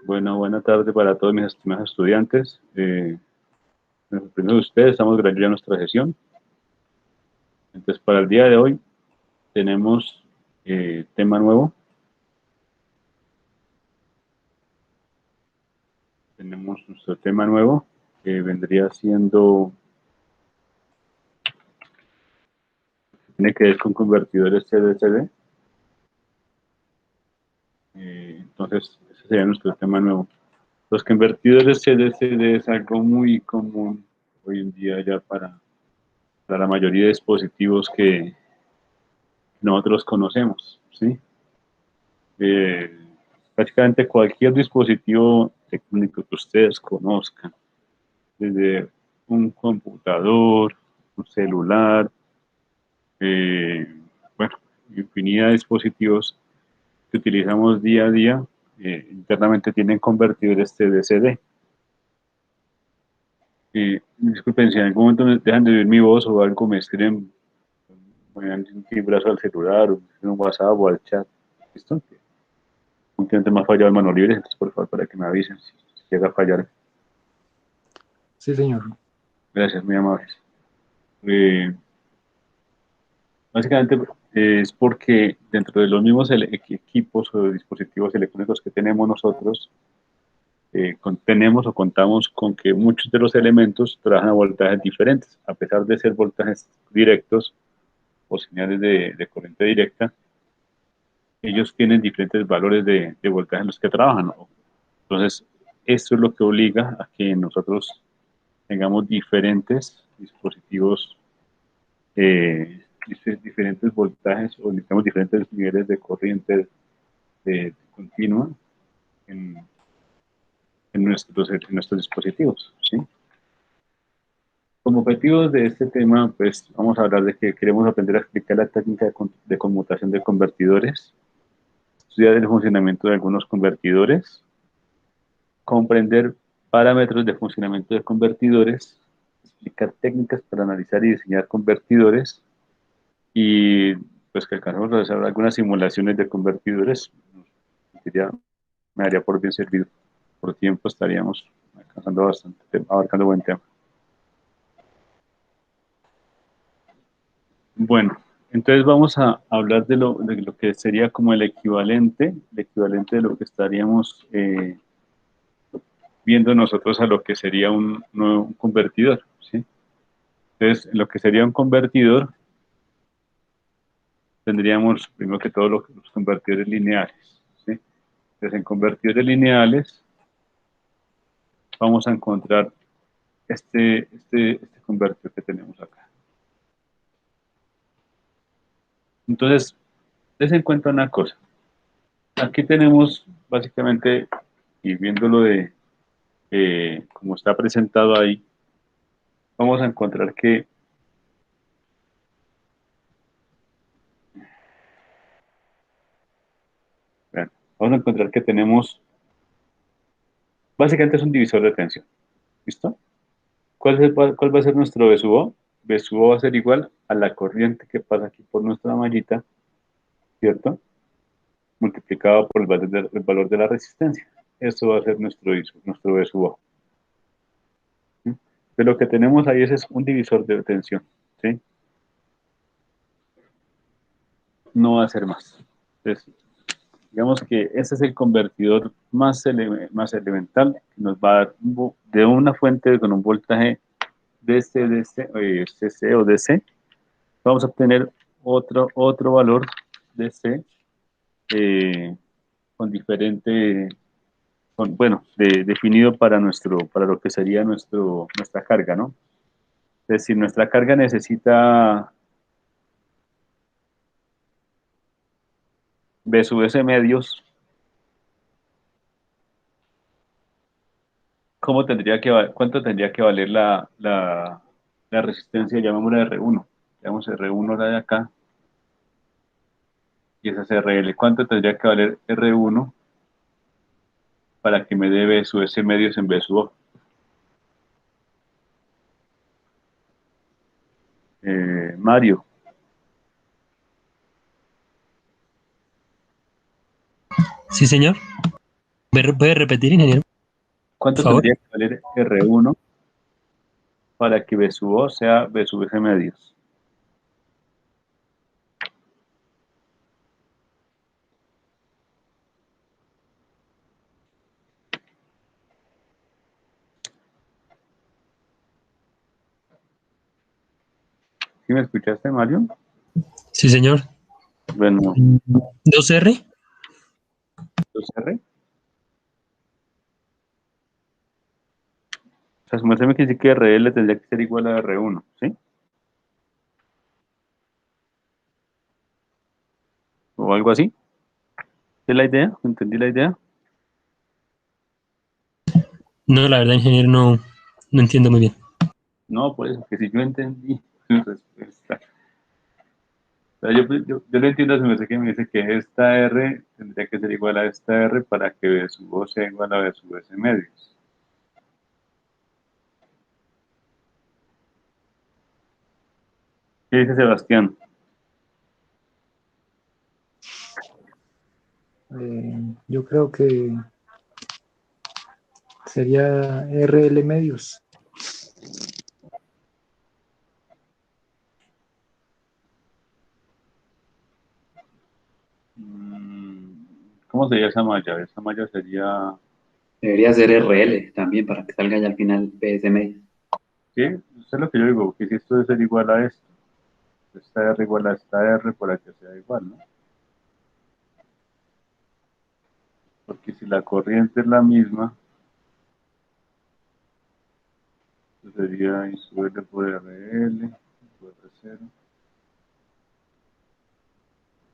Bueno, buena tarde para todos mis estimados estudiantes. Primero de ustedes, estamos grabando ya nuestra sesión. Entonces, para el día de hoy tenemos tema nuevo. Tenemos nuestro tema nuevo, que vendría siendo, tiene que ver con convertidores CD-CD. Entonces, ese sería nuestro tema nuevo. Los convertidores CD-CD es algo muy común hoy en día ya para la mayoría de dispositivos que nosotros conocemos, ¿sí? Prácticamente cualquier dispositivo técnico que ustedes conozcan, desde un computador, un celular, eh, bueno, infinidad de dispositivos que utilizamos día a día, internamente tienen convertidores TDCD. Disculpen, si en algún momento me dejan de oír mi voz o algo, me escriben, me dan un timbrazo al celular, o en un WhatsApp o al chat. ¿Listo? Últimamente me ha fallado el mano libre, entonces por favor para que me avisen si llega a fallar. Sí, señor. Gracias, muy amables. Eh, Básicamente es porque dentro de los mismos equipos o dispositivos electrónicos que tenemos nosotros, tenemos o contamos con que muchos de los elementos trabajan a voltajes diferentes, a pesar de ser voltajes directos o señales de corriente directa, ellos tienen diferentes valores de voltaje en los que trabajan, ¿no? Entonces, esto es lo que obliga a que nosotros tengamos diferentes dispositivos, diferentes voltajes o necesitamos diferentes niveles de corriente continua en, en nuestros dispositivos, ¿sí? Como objetivos de este tema, pues vamos a hablar de que queremos aprender a explicar la técnica de conmutación de convertidores, estudiar el funcionamiento de algunos convertidores, comprender parámetros de funcionamiento de convertidores, explicar técnicas para analizar y diseñar convertidores y pues que alcanzamos a realizar algunas simulaciones de convertidores. Sería, me daría por bien servido. Por tiempo estaríamos alcanzando bastante, abarcando buen tema. Bueno, entonces vamos a hablar de lo que sería como el equivalente de lo que estaríamos viendo nosotros a lo que sería un convertidor, ¿sí? Entonces, lo que sería un convertidor, tendríamos primero que todo los convertidores lineales, ¿sí? Entonces, en convertidores lineales vamos a encontrar este convertidor que tenemos acá. Entonces, les en cuenta una cosa. Aquí tenemos básicamente, y viéndolo como está presentado ahí, vamos a encontrar que bueno, vamos a encontrar que tenemos, básicamente es un divisor de tensión. ¿Listo? ¿Cuál va a ser nuestro B sub O? B sub O va a ser igual a la corriente que pasa aquí por nuestra mallita, ¿cierto? Multiplicado por el valor de la resistencia. Esto va a ser nuestro B sub O. ¿Sí? Pero lo que tenemos ahí es un divisor de tensión, ¿sí? No va a ser más. Entonces, digamos que ese es el convertidor más elemental que nos va a dar de una fuente con un voltaje CC o DC, vamos a obtener otro valor DC eh, con diferente, definido para lo que sería nuestra carga, ¿no? Es decir, nuestra carga necesita B sub S medios. ¿Cuánto tendría que valer la resistencia? Llamémosla R1. Llamamos R1 la de acá y esa es RL. ¿Cuánto tendría que valer R1 para que me dé B sub S medios en B sub O? Mario, Sí, señor. ¿Puede repetir, ingeniero, por ¿Cuánto favor? tendría que valer R1 para que B sub O sea B sub S medios? ¿Sí me escuchaste, Mario? Sí, señor. Bueno, 2R. 2R. O sea, sumérseme que dice que RL tendría que ser igual a R1, ¿sí? O algo así. ¿Es la idea? ¿Entendí la idea? No, la verdad, ingeniero, no entiendo muy bien. No, por eso, que si yo entendí su respuesta. O sea, yo lo entiendo, se me hace que me dice que esta R tendría que ser igual a esta R para que B sub O sea igual a B sub S medios. ¿Qué dice Sebastián? Yo creo que sería RL medios. ¿Cómo sería esa malla? Esa malla sería, Debería ser RL también para que salga ya al final PSM. ¿sí? Eso es lo que yo digo, que si esto debe ser igual a esto, esta R igual a esta R para que sea igual, ¿no? Porque si la corriente es la misma, pues sería I sub L por RL, por R0.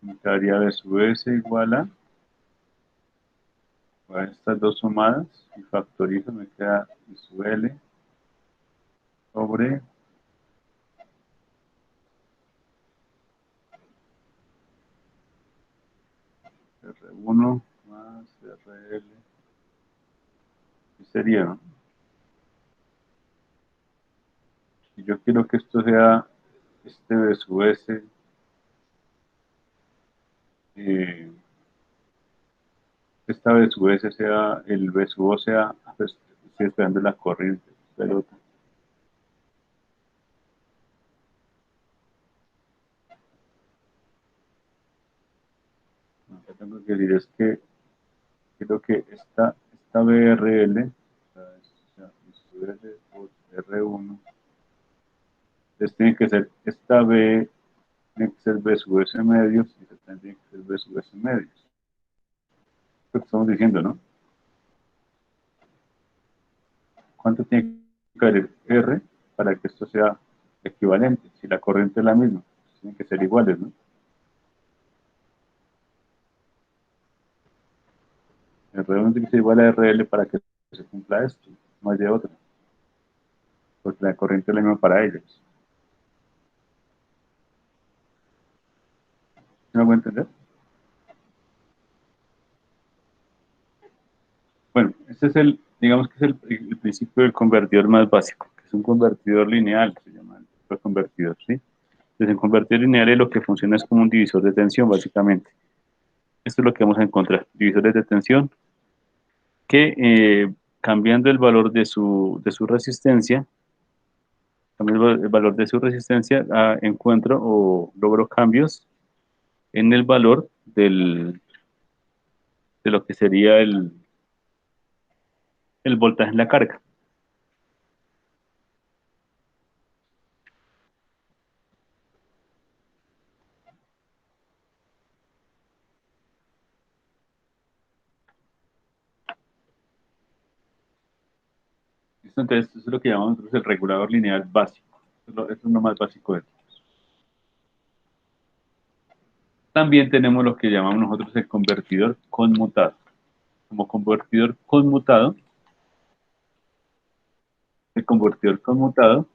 Me quedaría B sub S igual a estas dos sumadas y factorizo, me queda I sub L sobre R1 más RL. ¿Qué sería, no? Si yo quiero que esto sea este B sub S, eh, esta B sub S sea, el B sub O sea, pues, estoy esperando la corriente, pelota. Lo que tengo que decir es que quiero que esta BRL, o sea, I sub L por R1, entonces tiene que ser esta B, tiene que ser B sub S medios y esta tiene que ser B sub S medios. Lo que estamos diciendo, ¿no? ¿Cuánto tiene que valer R para que esto sea equivalente? Si la corriente es la misma, pues tienen que ser iguales, ¿no? R1 tiene que ser igual a RL para que se cumpla esto, no hay de otra, porque la corriente es la misma para ellos. ¿Sí me voy a entender? Bueno, este es digamos que es el principio del convertidor más básico, que es un convertidor lineal, se llama el convertidor, ¿sí? Entonces, en convertidor lineal lo que funciona es como un divisor de tensión, básicamente. Esto es lo que vamos a encontrar, divisores de tensión, que cambiando el valor de su resistencia, cambiando el valor de su resistencia, encuentro o logro cambios en el valor de lo que sería el voltaje en la carga. Entonces, esto es lo que llamamos nosotros el regulador lineal básico. Esto es lo más básico de todo. También tenemos lo que llamamos nosotros el convertidor conmutado. Como convertidor conmutado, el convertidor conmutado,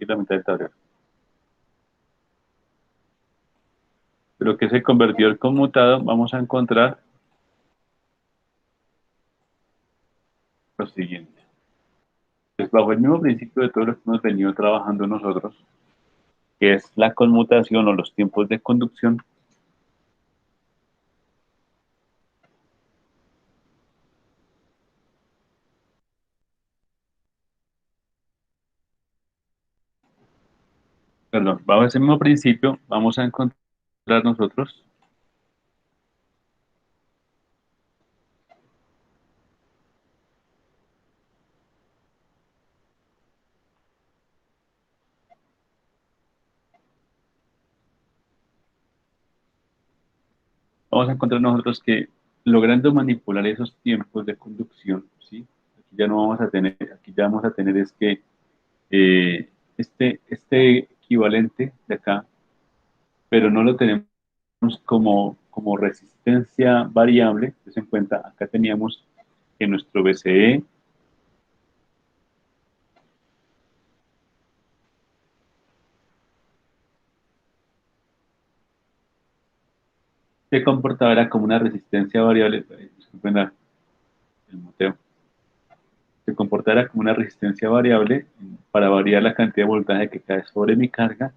y la mitad del tablero. lo que es el convertidor conmutado, vamos a encontrar lo siguiente. Pues bajo el mismo principio de todo lo que hemos venido trabajando nosotros, que es la conmutación o los tiempos de conducción, perdón, bajo ese mismo principio vamos a encontrar nosotros que logrando manipular esos tiempos de conducción, ¿sí? Aquí ya vamos a tener es que este equivalente de acá, pero no lo tenemos como resistencia variable. Entonces, en cuenta, acá teníamos que nuestro BCE se comportaba era como una resistencia variable, disculpen el muteo, se comportara como una resistencia variable para variar la cantidad de voltaje que cae sobre mi carga.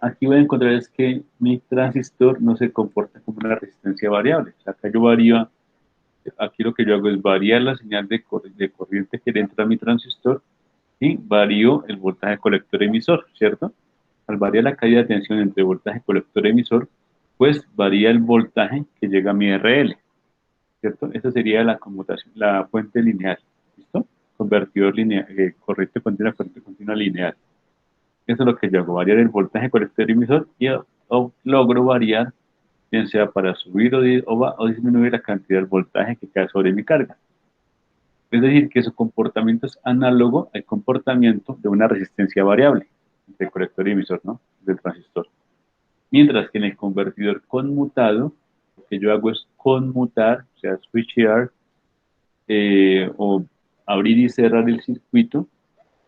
Aquí voy a encontrar es que mi transistor no se comporta como una resistencia variable. O sea, acá yo varío, aquí lo que yo hago es variar la señal de corriente que le entra a mi transistor y varío el voltaje colector emisor, ¿cierto? Al variar la caída de tensión entre voltaje colector emisor, pues varía el voltaje que llega a mi RL, ¿cierto? Esa sería la conmutación, la fuente lineal, ¿listo? Convertidor lineal, corriente continua lineal. Eso es lo que yo hago, variar el voltaje colector emisor y logro variar, bien sea para subir o disminuir la cantidad de voltaje que cae sobre mi carga. Es decir, que su comportamiento es análogo al comportamiento de una resistencia variable entre colector y emisor, ¿no? Del transistor. Mientras que en el convertidor conmutado, lo que yo hago es conmutar, o sea, switchear, o abrir y cerrar el circuito,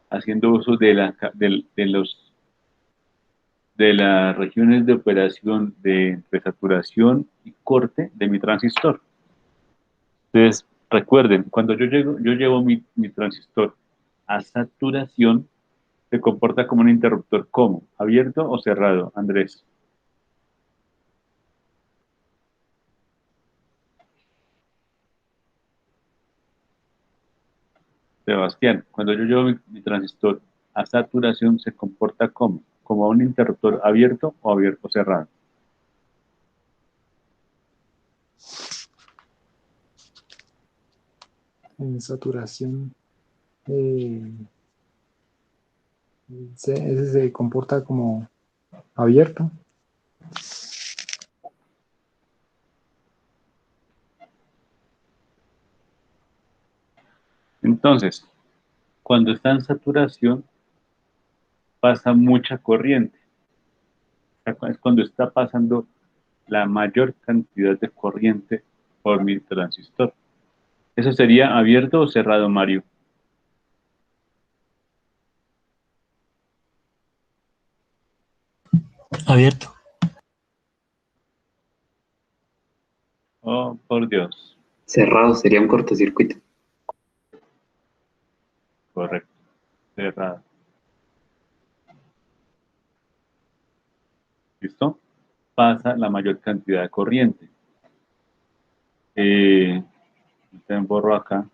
haciendo uso de las regiones de operación de saturación y corte de mi transistor. Entonces, recuerden, cuando yo llevo mi transistor a saturación, se comporta como un interruptor, ¿cómo? ¿Abierto o cerrado, Andrés? Sebastián, cuando yo llevo mi transistor a saturación, se comporta como un interruptor abierto o cerrado. En saturación, eh, ese se comporta como abierto. Entonces, cuando está en saturación, pasa mucha corriente. Es cuando está pasando la mayor cantidad de corriente por mi transistor. ¿Eso sería abierto o cerrado, Mario? Abierto. Oh, por Dios. Cerrado sería un cortocircuito. Correcto. Cerrado. ¿Listo? Pasa la mayor cantidad de corriente. Te borro acá.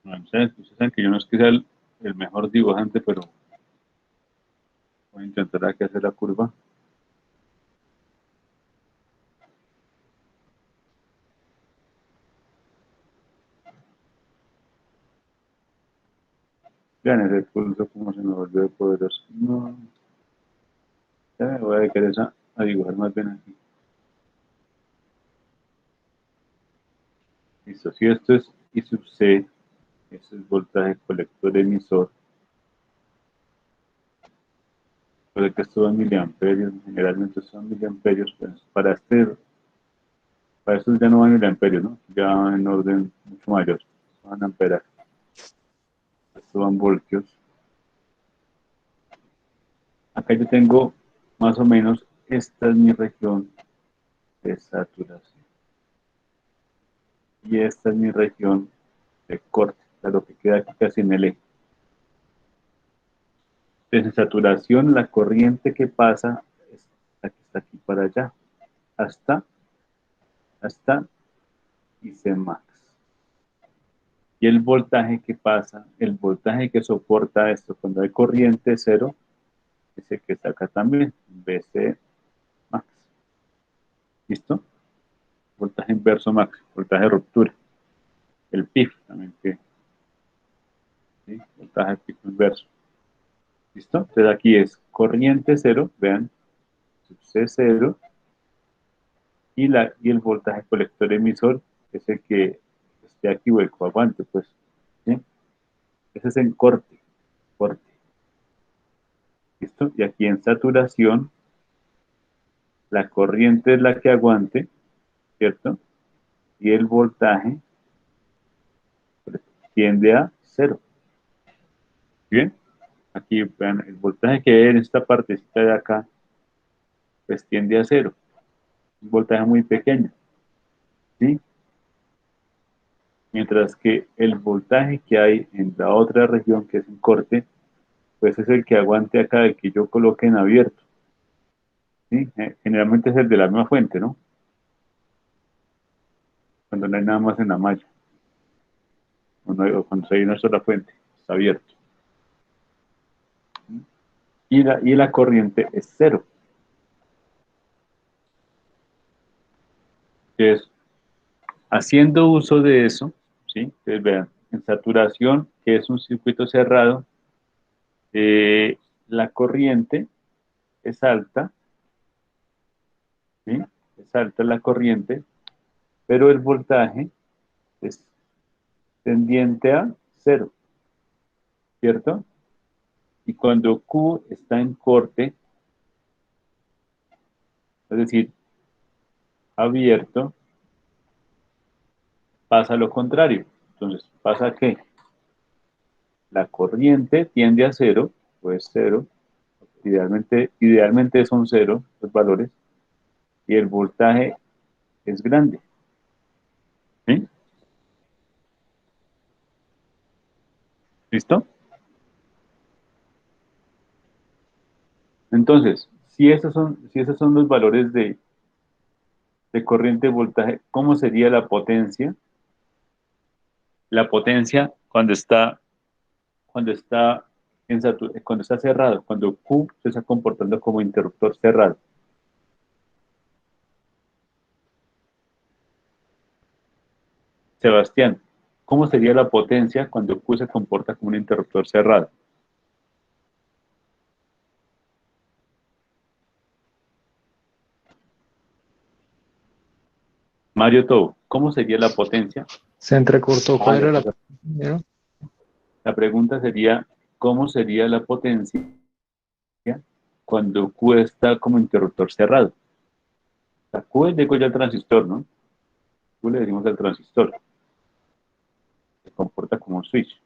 Bueno, ustedes saben que yo no es que sea el mejor dibujante, pero voy a intentar aquí hacer la curva. Vean ese pulso como se me volvió poderoso. No, ya me voy a dedicar a dibujar más bien aquí. Listo, si esto es I sub C, esto es voltaje colector emisor, Puede que esto en miliamperios, generalmente son miliamperios, pues para estos ya no van miliamperios, ¿no? Ya en orden mucho mayor, van amperas. Estos van voltios. Acá yo tengo más o menos, esta es mi región de saturación. Y esta es mi región de corte, o sea, lo que queda aquí casi en el eje. Desde saturación, la corriente que pasa es la que está aquí para allá, hasta IC max. Y el voltaje que pasa, el voltaje que soporta esto cuando hay corriente cero, es el que está acá también, BC max. ¿Listo? Voltaje inverso max, voltaje de ruptura. El PIF también, ¿sí? Voltaje PIF inverso. ¿Listo? Entonces aquí es corriente cero, vean, C0, y el voltaje colector emisor es el que esté aquí o el coaguante, pues. ¿Sí? Ese es en corte. ¿Listo? Y aquí en saturación, la corriente es la que aguante, ¿cierto? Y el voltaje tiende a cero. ¿Bien? Aquí vean, el voltaje que hay en esta partecita de acá, pues tiende a cero. Un voltaje muy pequeño. ¿Sí? Mientras que el voltaje que hay en la otra región, que es en corte, pues es el que aguante acá, el que yo coloque en abierto. ¿Sí? Generalmente es el de la misma fuente, ¿no? Cuando no hay nada más en la malla. O cuando hay una sola fuente, está abierto. Y la corriente es cero. Entonces, haciendo uso de eso, ¿sí? Entonces, vean, en saturación, que es un circuito cerrado, la corriente es alta, ¿sí? Es alta la corriente, pero el voltaje es tendiente a cero, ¿cierto? Y cuando Q está en corte, es decir, abierto, pasa lo contrario. Entonces, pasa que la corriente tiende a cero, pues cero, idealmente son cero los valores, y el voltaje es grande. ¿Sí? ¿Listo? Entonces, si esos son los valores de corriente y voltaje, ¿cómo sería la potencia? La potencia cuando está cerrado, cuando Q se está comportando como interruptor cerrado. Sebastián, ¿cómo sería la potencia cuando Q se comporta como un interruptor cerrado? Mario Tobo, ¿cómo sería la potencia? Se entrecortó. ¿Cuál era la primera? La pregunta sería, ¿cómo sería la potencia cuando Q está como interruptor cerrado? La Q es de ya al transistor, ¿no? Q le decimos al transistor. Se comporta como un switch.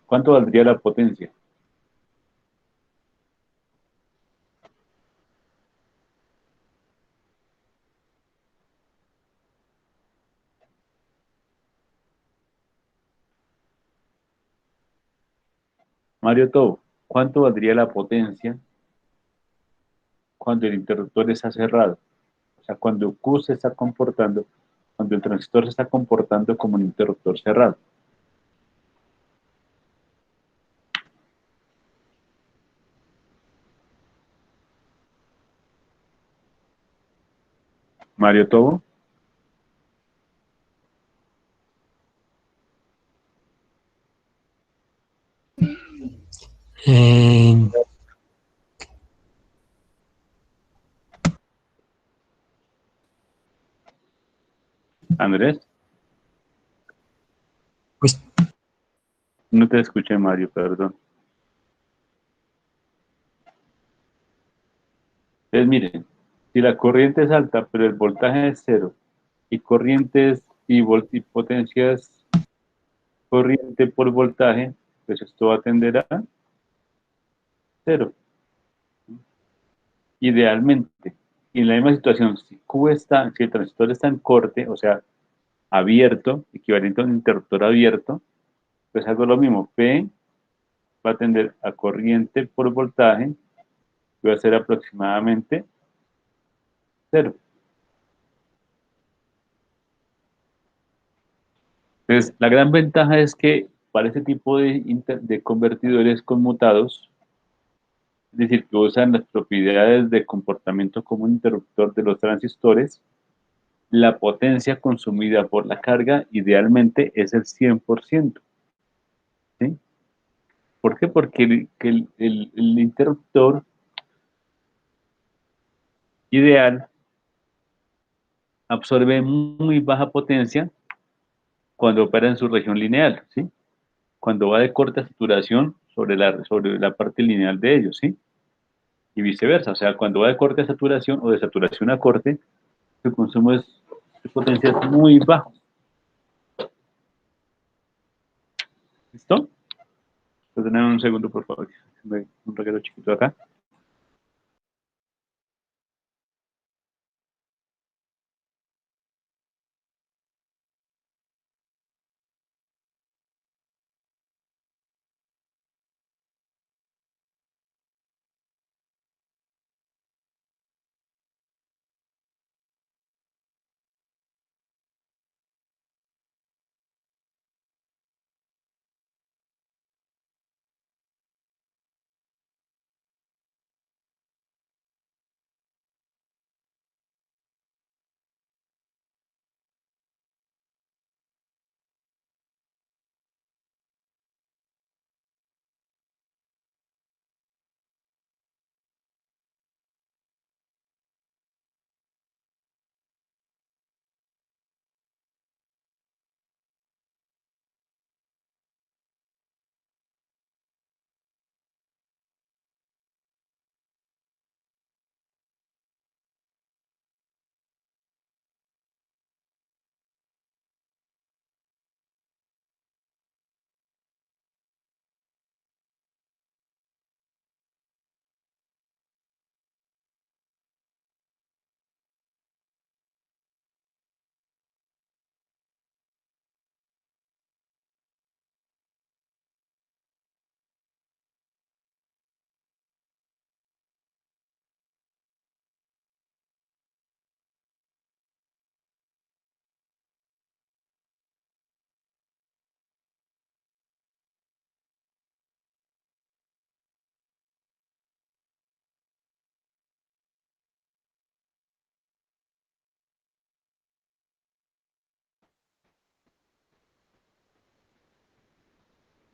¿Cuánto valdría la potencia? Mario Tobo, ¿cuánto valdría la potencia cuando el interruptor está cerrado? O sea, cuando Q se está comportando, cuando el transistor se está comportando como un interruptor cerrado. Mario Tobo, Eh, Andrés, No te escuché, Mario, perdón. Entonces, miren, si la corriente es alta, pero el voltaje es cero, y corrientes y potencias corriente por voltaje, pues esto va a tender a cero, idealmente. Y en la misma situación, si el transistor está en corte, o sea, abierto, equivalente a un interruptor abierto, pues hago lo mismo. P va a tender a corriente por voltaje, que va a ser aproximadamente cero. Entonces, la gran ventaja es que para ese tipo de convertidores conmutados, es decir, que usan las propiedades de comportamiento como un interruptor de los transistores, la potencia consumida por la carga idealmente es el 100%. ¿Sí? ¿Por qué? Porque el interruptor ideal absorbe muy baja potencia cuando opera en su región lineal, ¿sí? Cuando va de corte a saturación sobre la parte lineal de ellos, ¿sí? Y viceversa, o sea, cuando va de corte a saturación o de saturación a corte, su consumo de potencia es muy bajo. ¿Listo? Perdóname un segundo, por favor. Un reguero chiquito acá.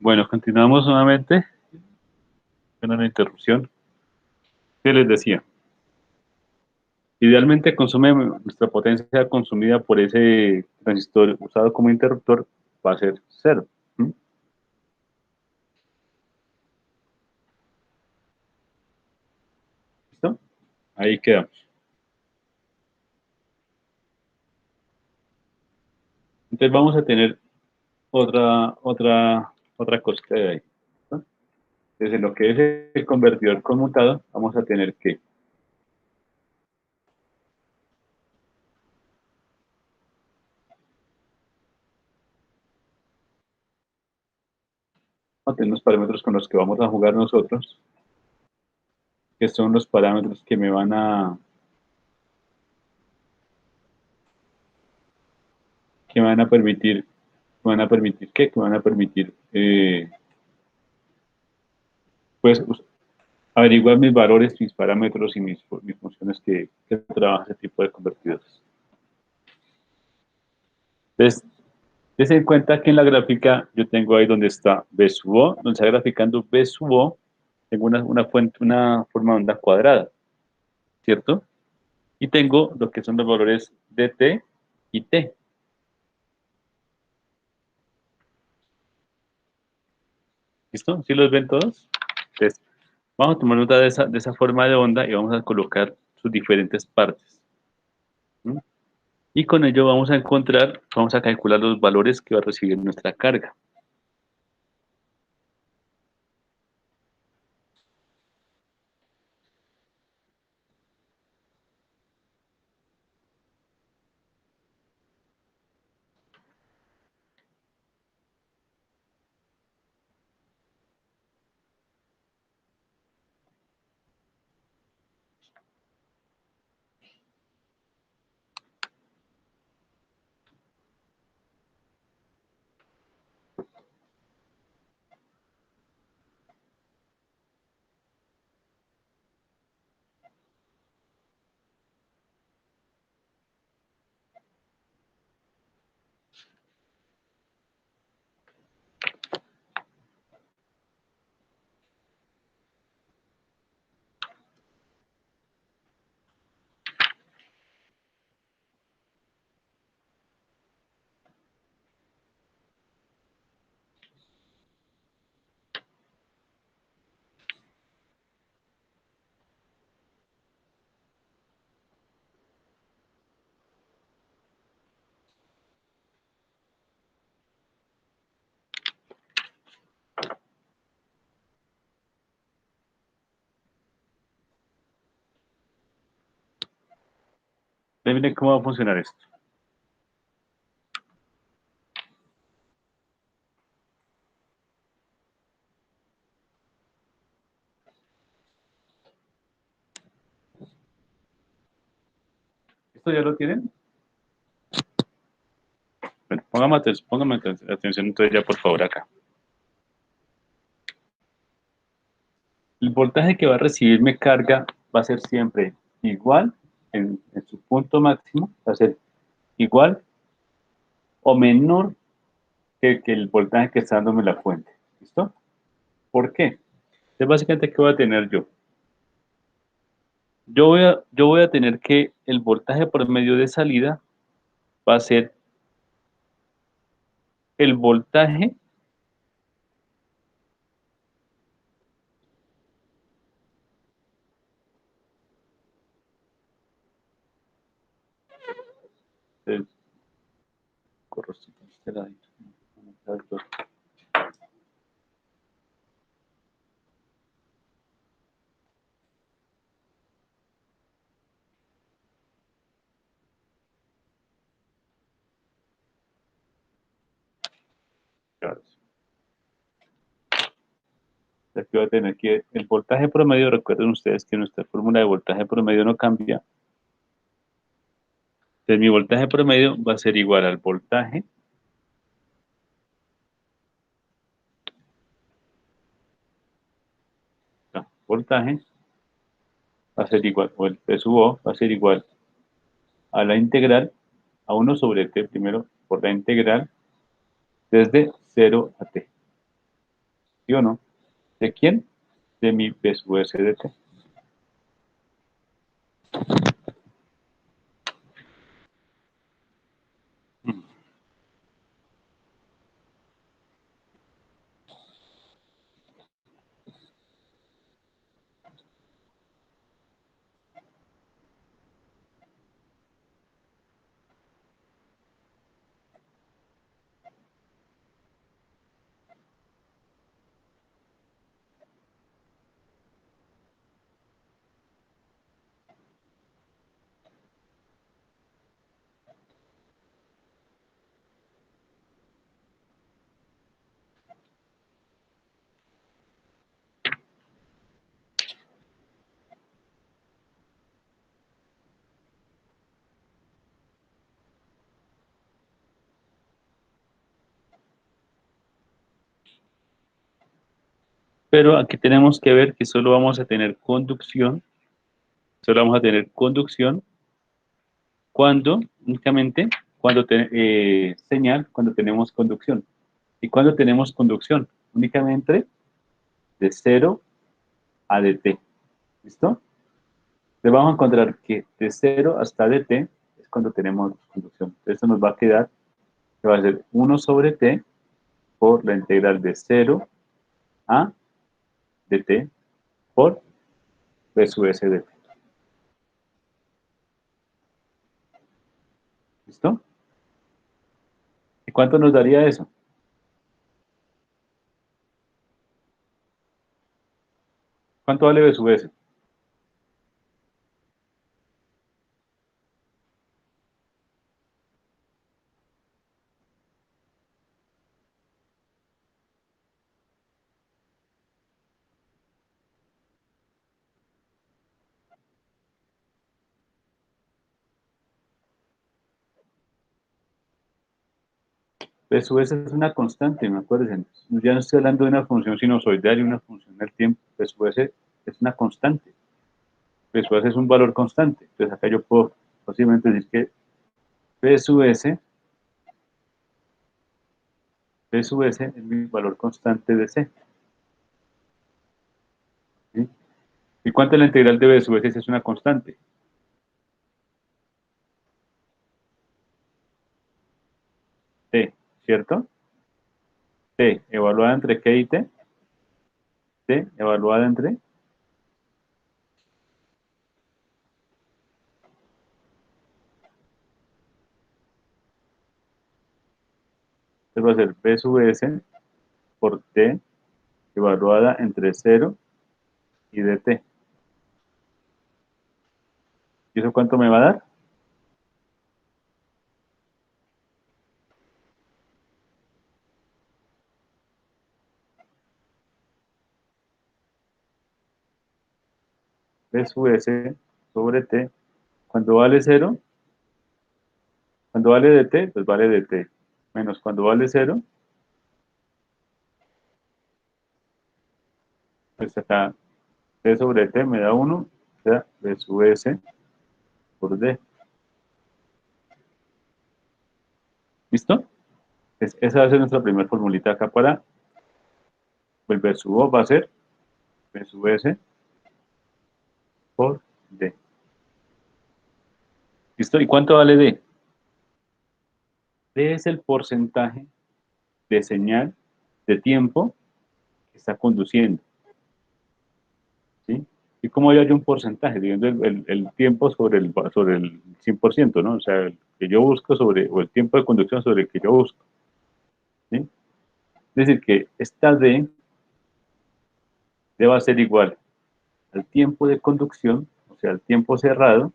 Bueno, continuamos nuevamente con una interrupción. ¿Qué les decía? Idealmente consume nuestra potencia consumida por ese transistor usado como interruptor va a ser cero. ¿Mm? ¿Listo? Ahí quedamos. Entonces vamos a tener otra cosita de ahí. ¿No? Desde lo que es el convertidor conmutado, vamos a tener que tener los parámetros con los que vamos a jugar nosotros, que son los parámetros que me van a permitir, ¿qué? Que me van a permitir, pues, averiguar mis valores, mis parámetros y mis funciones que trabaja ese tipo de convertidores. Entonces, des en cuenta que en la gráfica yo tengo ahí donde está B sub O, donde está graficando B sub O, tengo una forma de onda cuadrada, ¿cierto? Y tengo lo que son los valores de T y T. ¿Listo? ¿Sí los ven todos? Entonces, vamos a tomar nota de esa forma de onda y vamos a colocar sus diferentes partes. ¿Mm? Y con ello vamos a encontrar, vamos a calcular los valores que va a recibir nuestra carga. Miren cómo va a funcionar esto. ¿Esto ya lo tienen? Bueno, póngame atención entonces ya por favor acá. El voltaje que va a recibir mi carga va a ser siempre igual en su punto máximo, va a ser igual o menor que el voltaje que está dándome la fuente. ¿Listo? ¿Por qué? Entonces, básicamente, ¿qué voy a tener yo? Yo voy a tener que el voltaje por medio de salida va a ser el voltaje del corrosivo, este ladito. Claro. Aquí voy a tener que el voltaje promedio, recuerden ustedes que nuestra fórmula de voltaje promedio no cambia. Entonces mi voltaje promedio va a ser igual al voltaje voltaje va a ser igual, o el P sub O va a ser igual a la integral, a 1 sobre T primero, por la integral desde 0 a T. ¿Sí o no? ¿De quién? De mi P sub S de T. Pero aquí tenemos que ver que solo vamos a tener conducción, solo vamos a tener conducción cuando, únicamente, cuando señal, cuando tenemos conducción. ¿Y cuando tenemos conducción? Únicamente de 0 a dt. ¿Listo? Entonces vamos a encontrar que de 0 hasta dt es cuando tenemos conducción. Entonces esto nos va a quedar, que va a ser 1 sobre t por la integral de 0 A de T por B sub S de T. ¿Listo? ¿Y cuánto nos daría eso? ¿Cuánto vale B sub S? B sub S es una constante, me acuerdo. Ya no estoy hablando de una función sinusoidal y una función del tiempo. B sub S es una constante. B sub S es un valor constante. Entonces acá yo puedo posiblemente decir que B sub S, B sub S es mi valor constante de C. ¿Sí? ¿Y cuánto es la integral de B sub S? Es una constante. T, ¿cierto? T, evaluada entre K y T. T, evaluada entre. Entonces va a ser B sub S por T, evaluada entre 0 y dt. ¿Y eso cuánto me va a dar? B sub S sobre T. Cuando vale 0, cuando vale dt, pues vale dt. Menos cuando vale 0, pues acá T sobre T me da 1, o sea, B sub S por D. ¿Listo? Esa va a ser nuestra primera formulita acá para el B sub O va a ser B sub S por D. ¿Listo? ¿Y cuánto vale D? D es el porcentaje de señal de tiempo que está conduciendo. ¿Sí? ¿Y cómo yo hallo un porcentaje? Dividiendo el tiempo sobre el 100%, ¿no? O sea, el que yo busco o el tiempo de conducción sobre el que yo busco. ¿Sí? Es decir, que esta D va a ser igual al tiempo de conducción, o sea, al tiempo cerrado,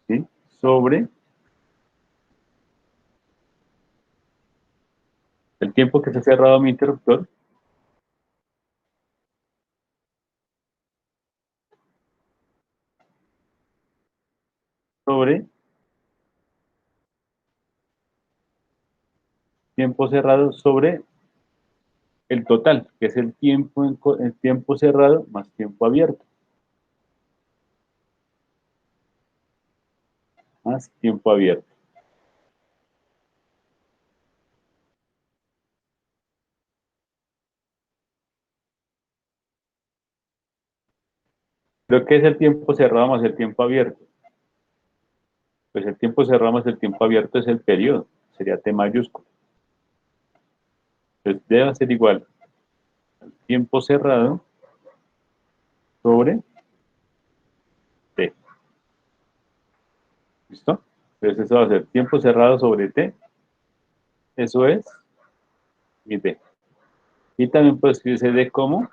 ¿sí? Sobre el tiempo que está cerrado mi interruptor, sobre tiempo cerrado sobre el total, que es el tiempo cerrado más tiempo abierto, más tiempo abierto. Creo que es el tiempo cerrado más el tiempo abierto. Pues el tiempo cerrado más el tiempo abierto es el periodo, sería T mayúsculo. Entonces debe ser igual al tiempo cerrado sobre T. ¿Listo? Entonces eso va a ser tiempo cerrado sobre T. Eso es mi T. Y también puede escribirse D como,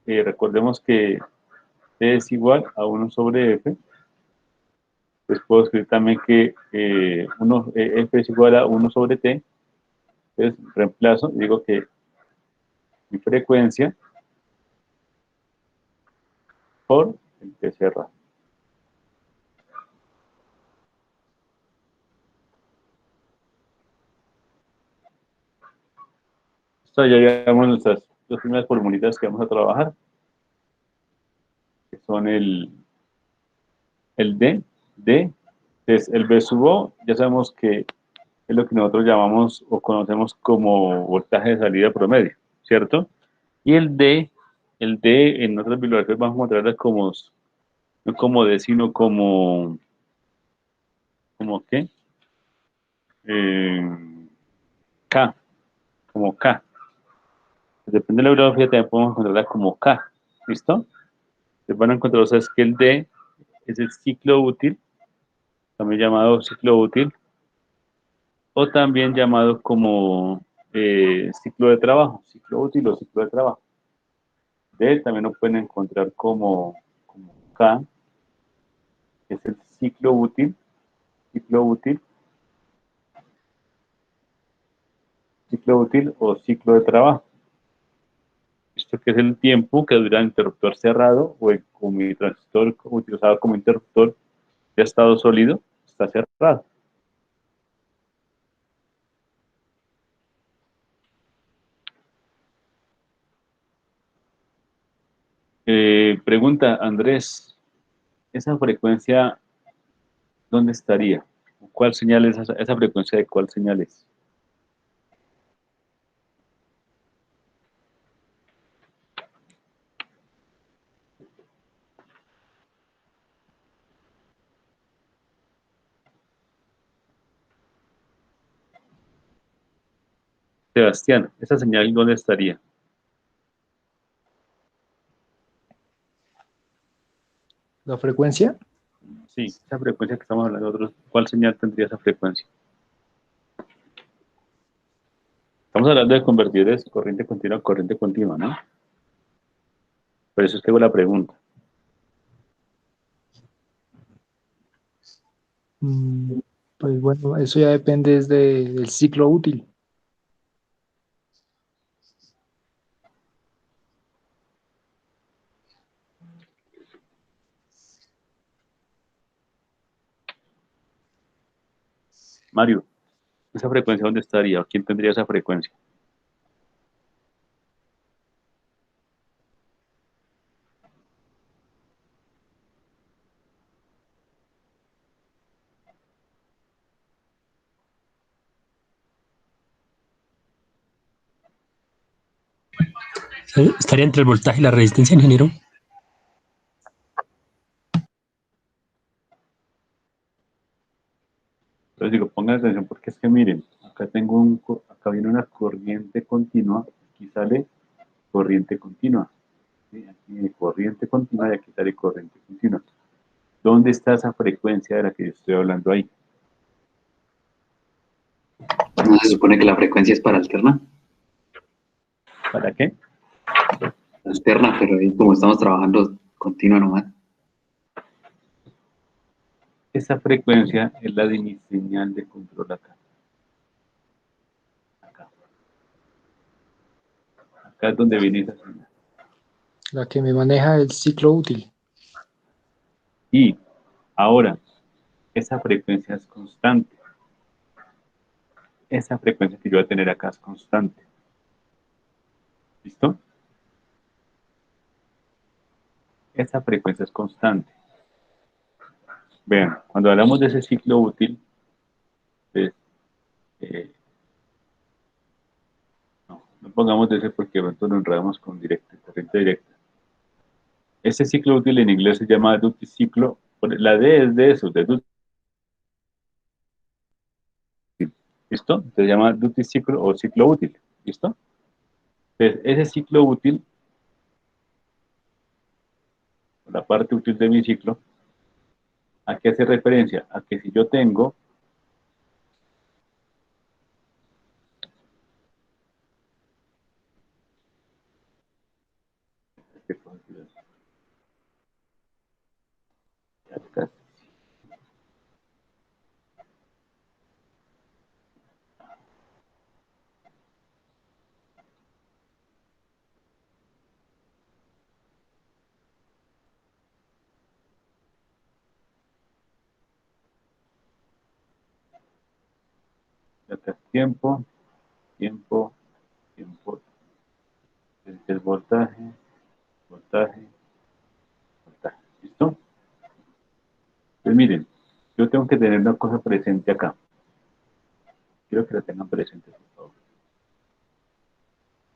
recordemos que T es igual a 1 sobre F. Pues puedo escribir también que F es igual a 1 sobre T. Entonces reemplazo, digo que mi frecuencia por el T cerrado. Esto ya llevamos nuestras dos primeras formulitas que vamos a trabajar, que son el D, es el B sub O, ya sabemos que es lo que nosotros llamamos o conocemos como voltaje de salida promedio, ¿cierto? Y el D en otras bibliografías vamos a encontrarlas como, no como D, sino como ¿qué? Eh, K, como K. Depende de la bibliografía, también podemos encontrarla como K. ¿Listo? Se van a encontrar, o sea, es que el D es el ciclo útil, también llamado ciclo útil, o también llamado como ciclo de trabajo, ciclo útil o ciclo de trabajo. D también lo pueden encontrar como K, que es el ciclo útil, ciclo útil o ciclo de trabajo. Esto que es el tiempo que dura el interruptor cerrado o el transistor utilizado como interruptor de estado sólido está cerrado. Pregunta Andrés, ¿esa frecuencia dónde estaría? ¿Cuál señal es esa frecuencia de cuál señal es? Sebastián, ¿esa señal dónde estaría? La frecuencia, Sí, esa frecuencia que estamos hablando nosotros, ¿cuál señal tendría esa frecuencia? Estamos hablando de convertidores corriente continua, ¿no? Por eso tengo la pregunta. mm, pues bueno, eso ya depende del ciclo útil. Mario, ¿esa frecuencia dónde estaría? ¿O quién tendría esa frecuencia? Estaría entre el voltaje y la resistencia, ingeniero. Entonces digo, pongan atención porque es que miren, acá viene una corriente continua, aquí sale corriente continua. ¿Sí? Aquí viene corriente continua y aquí sale corriente continua. ¿Dónde está esa frecuencia de la que yo estoy hablando ahí? ¿No se supone que la frecuencia es para alterna? ¿Para qué? Alterna, pero ahí como estamos trabajando continua nomás. Esa frecuencia es la de mi señal de control acá. Acá. Acá es donde viene esa señal. La que me maneja el ciclo útil. Y ahora, esa frecuencia es constante. Esa frecuencia que yo voy a tener acá es constante. ¿Listo? Esa frecuencia es constante. Vean, cuando hablamos de ese ciclo útil, pues, eh, no pongamos de ese porque de pronto nos enredamos con corriente directa. Ese ciclo útil en inglés se llama duty ciclo. La D es de eso, de duty. ¿Listo? Se llama duty ciclo o ciclo útil. ¿Listo? Entonces, ese ciclo útil, la parte útil de mi ciclo, ¿a qué hace referencia? A que si yo tengo tiempo, tiempo, tiempo, el voltaje, voltaje, voltaje. ¿Listo? Pues miren, yo tengo que tener una cosa presente acá. Quiero que la tengan presente, por favor.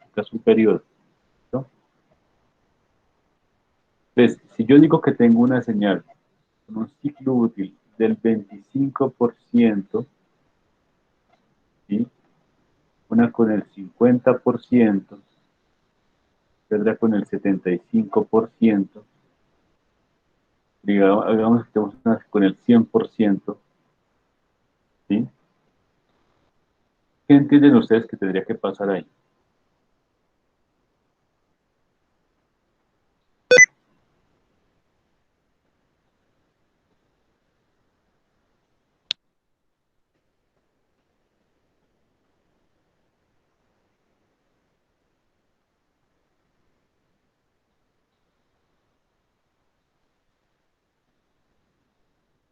Acá es un periodo. ¿Listo? Entonces, si yo digo que tengo una señal con un ciclo útil del 25%, ¿sí? Una con el 50%, tendrá con el 75%, digamos, hagamos que tenemos con el 100%, ¿sí? ¿Qué entienden ustedes que tendría que pasar ahí?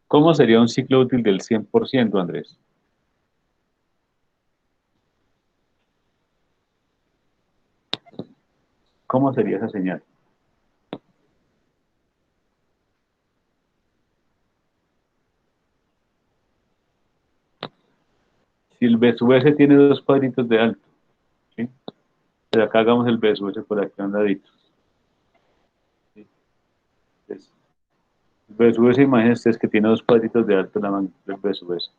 ¿Cómo sería un ciclo útil del 100%, Andrés? ¿Cómo sería esa señal? Si el B sub S tiene dos cuadritos de alto, ¿sí? Pero acá hagamos el B sub S por aquí a un ladito. ¿Sí? Entonces, el B sub S, imagínense ustedes que tiene dos cuadritos de alto la magnitud del B sub S.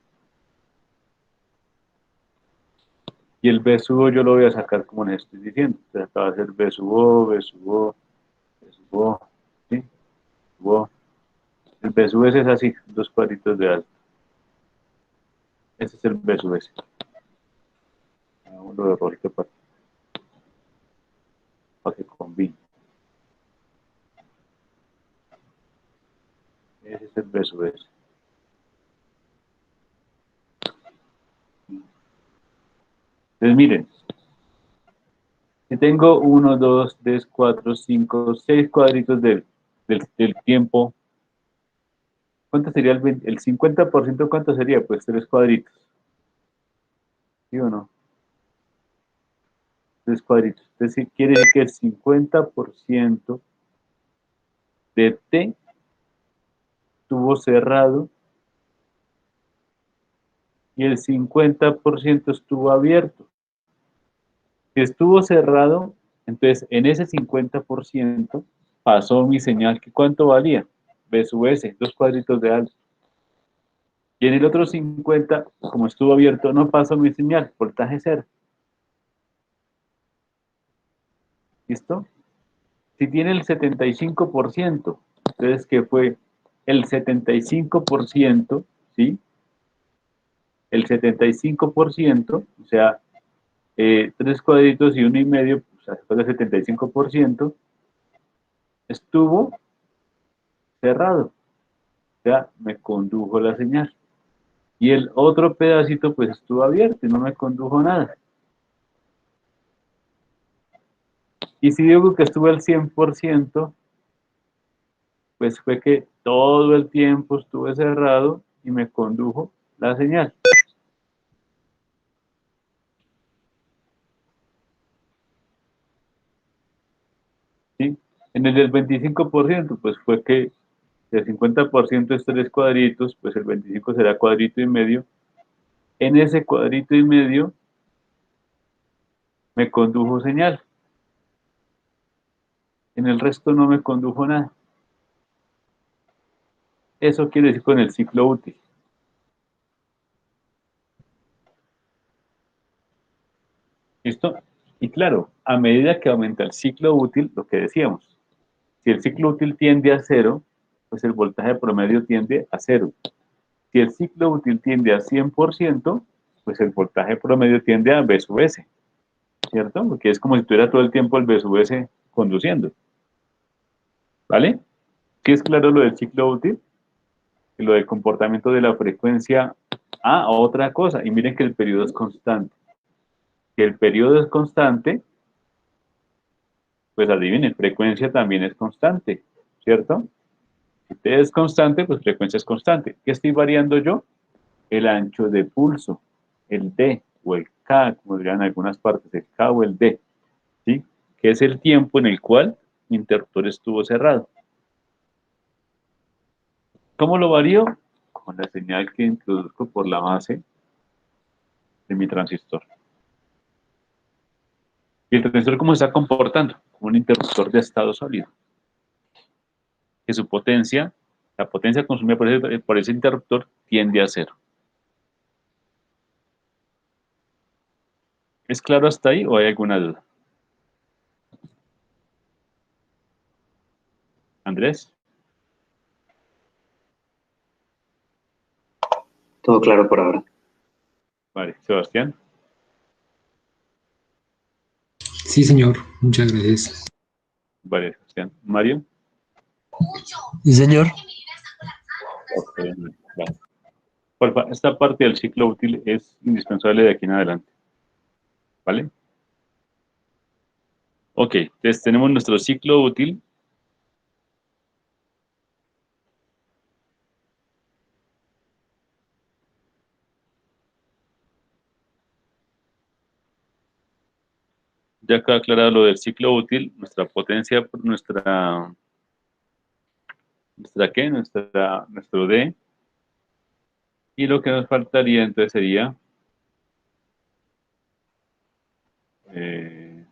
Y el B sub O yo lo voy a sacar como les estoy diciendo. Entonces acá va a ser B sub O, B sub O, B sub O, ¿sí? Sub O. El B sub S es así, dos cuadritos de alto. Ese es el B sub S. Hagamos lo de rojito para que combine. Ese es el B sub S. Entonces miren, si tengo 1, 2, 3, 4, 5, 6 cuadritos del tiempo, ¿cuánto sería el 50%? ¿Cuánto sería? Pues 3 cuadritos. ¿Sí o no? 3 cuadritos. Entonces, si quiere decir que el 50% de T estuvo cerrado y el 50% estuvo abierto. Si estuvo cerrado, entonces en ese 50% pasó mi señal, que ¿cuánto valía? B sub S, dos cuadritos de alto. Y en el otro 50, como estuvo abierto, no pasó mi señal, voltaje cero. ¿Listo? Si tiene el 75%, entonces que fue el 75%, ¿sí? El 75%, o sea, tres cuadritos y uno y medio, o sea, fue el 75%, estuvo cerrado, o sea, me condujo la señal. Y el otro pedacito, pues estuvo abierto y no me condujo nada. Y si digo que estuvo al 100%, pues fue que todo el tiempo estuve cerrado y me condujo la señal. ¿Sí? En el del 25%, pues fue que el 50% es tres cuadritos, pues el 25 será cuadrito y medio. En ese cuadrito y medio me condujo señal. En el resto no me condujo nada. Eso quiere decir con el ciclo útil. ¿Listo? Y claro, a medida que aumenta el ciclo útil, lo que decíamos, si el ciclo útil tiende a cero, pues el voltaje promedio tiende a cero. Si el ciclo útil tiende a 100%, pues el voltaje promedio tiende a B sub S, ¿cierto? Porque es como si tuviera todo el tiempo el B sub S conduciendo. ¿Vale? ¿Sí es claro lo del ciclo útil? Y lo del comportamiento de la frecuencia. Ah, otra cosa, y miren que el periodo es constante. Si el periodo es constante, pues adivinen, frecuencia también es constante, ¿cierto? Si T es constante, pues frecuencia es constante. ¿Qué estoy variando yo? El ancho de pulso, el D o el K, como dirían en algunas partes, el K o el D, ¿sí? Que es el tiempo en el cual mi interruptor estuvo cerrado. ¿Cómo lo varío? Con la señal que introduzco por la base de mi transistor. ¿Y el transistor cómo se está comportando? Como un interruptor de estado sólido. Que su potencia, la potencia consumida por ese interruptor, tiende a cero. ¿Es claro hasta ahí o hay alguna duda? Andrés. Todo claro por ahora. Vale, Sebastián. Sí, señor. Muchas gracias. Vale, Sebastián. Mario. Sí, señor. Ok, vale. Porfa, esta parte del ciclo útil es indispensable de aquí en adelante. ¿Vale? Ok, entonces tenemos nuestro ciclo útil. Ya queda aclarado lo del ciclo útil, nuestra potencia, nuestra ¿qué? Nuestro D. Y lo que nos faltaría entonces sería eh,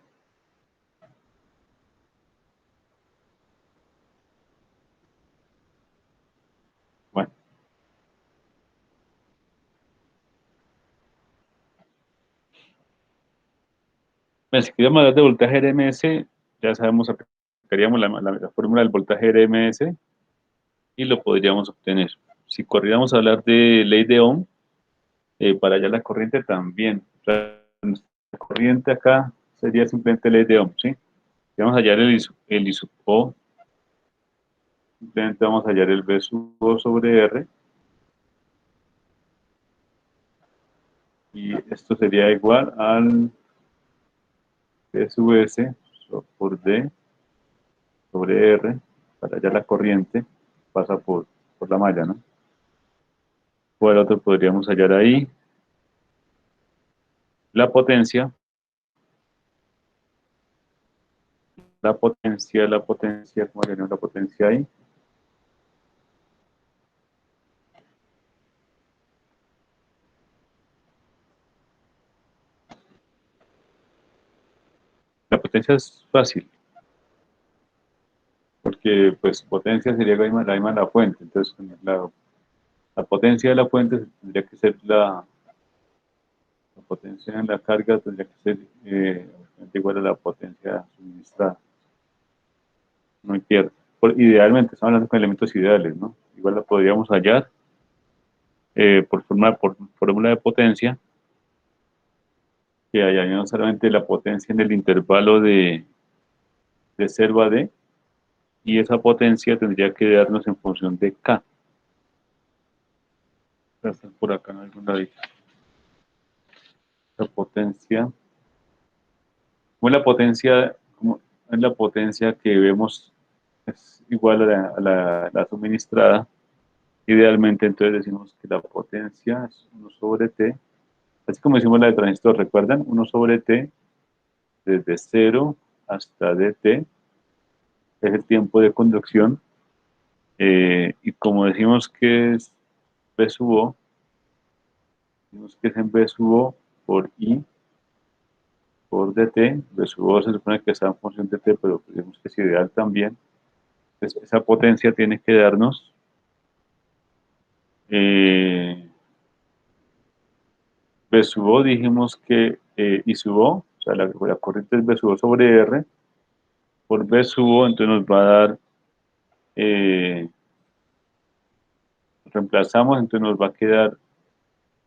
bueno, si queremos hablar de voltaje RMS, ya sabemos, aplicaríamos la fórmula del voltaje RMS y lo podríamos obtener. Si corriéramos a hablar de ley de Ohm, para allá la corriente también. O sea, nuestra corriente acá sería simplemente ley de Ohm, ¿sí? Si vamos a hallar el I sub O, simplemente vamos a hallar el V sub O sobre R. Y esto sería igual al V sub S por D sobre R. Para allá la corriente pasa por la malla, ¿no? Por el otro podríamos hallar ahí la potencia, ¿cómo tenemos la potencia ahí? La potencia es fácil, porque pues potencia sería la misma de la fuente, entonces la potencia de la fuente tendría que ser la potencia en la carga, tendría que ser igual a la potencia suministrada, no hay pierde. Idealmente, estamos hablando con elementos ideales, ¿no? Igual la podríamos hallar por fórmula de potencia, que hallaríamos solamente la potencia en el intervalo de 0 a D, y esa potencia tendría que darnos en función de K. Está por acá en algún lado. La potencia, como es la potencia que vemos es igual a la suministrada, idealmente entonces decimos que la potencia es 1 sobre T, así como decimos la de transistor, ¿recuerdan? 1 sobre T desde 0 hasta dt es el tiempo de conducción, y como decimos que es V sub O, decimos que es en V sub O por I por dt, V sub O se supone que está en función de T, pero digamos que es ideal también. Entonces, esa potencia tiene que darnos V sub O, dijimos que I sub O, o sea, la corriente es V sub O sobre R, por V sub O, entonces nos va a dar, reemplazamos, entonces nos va a quedar,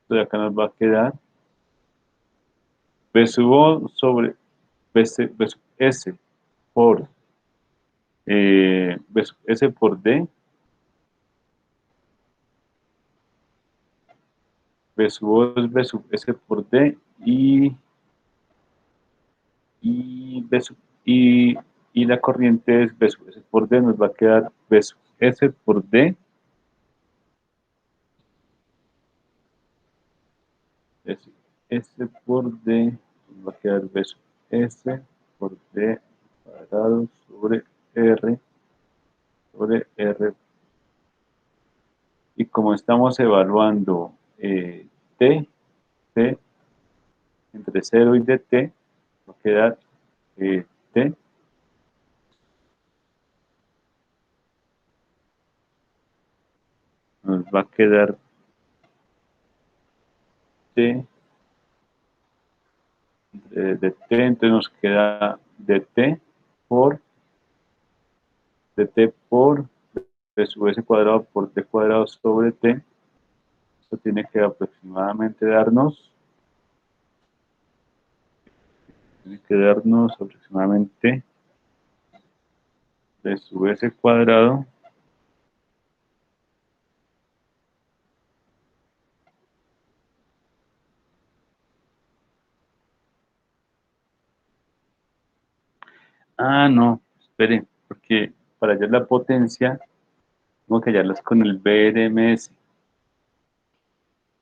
de acá nos va a quedar V sub O sobre V sub S por V sub S por D, V sub O es V sub S por D y, V sub- y, y la corriente es V sub S por D, nos va a quedar V sub S por D, S por D, nos va a quedar V sub S por D cuadrado sobre R. Y como estamos evaluando T entre 0 y dt, va a quedar T nos va a quedar T de T, entonces nos queda dt por de t por b sub s cuadrado por t cuadrado sobre t. Esto tiene que aproximadamente darnos aproximadamente b sub s cuadrado no, esperen, porque para hallar la potencia tengo que hallarlas con el BRMS.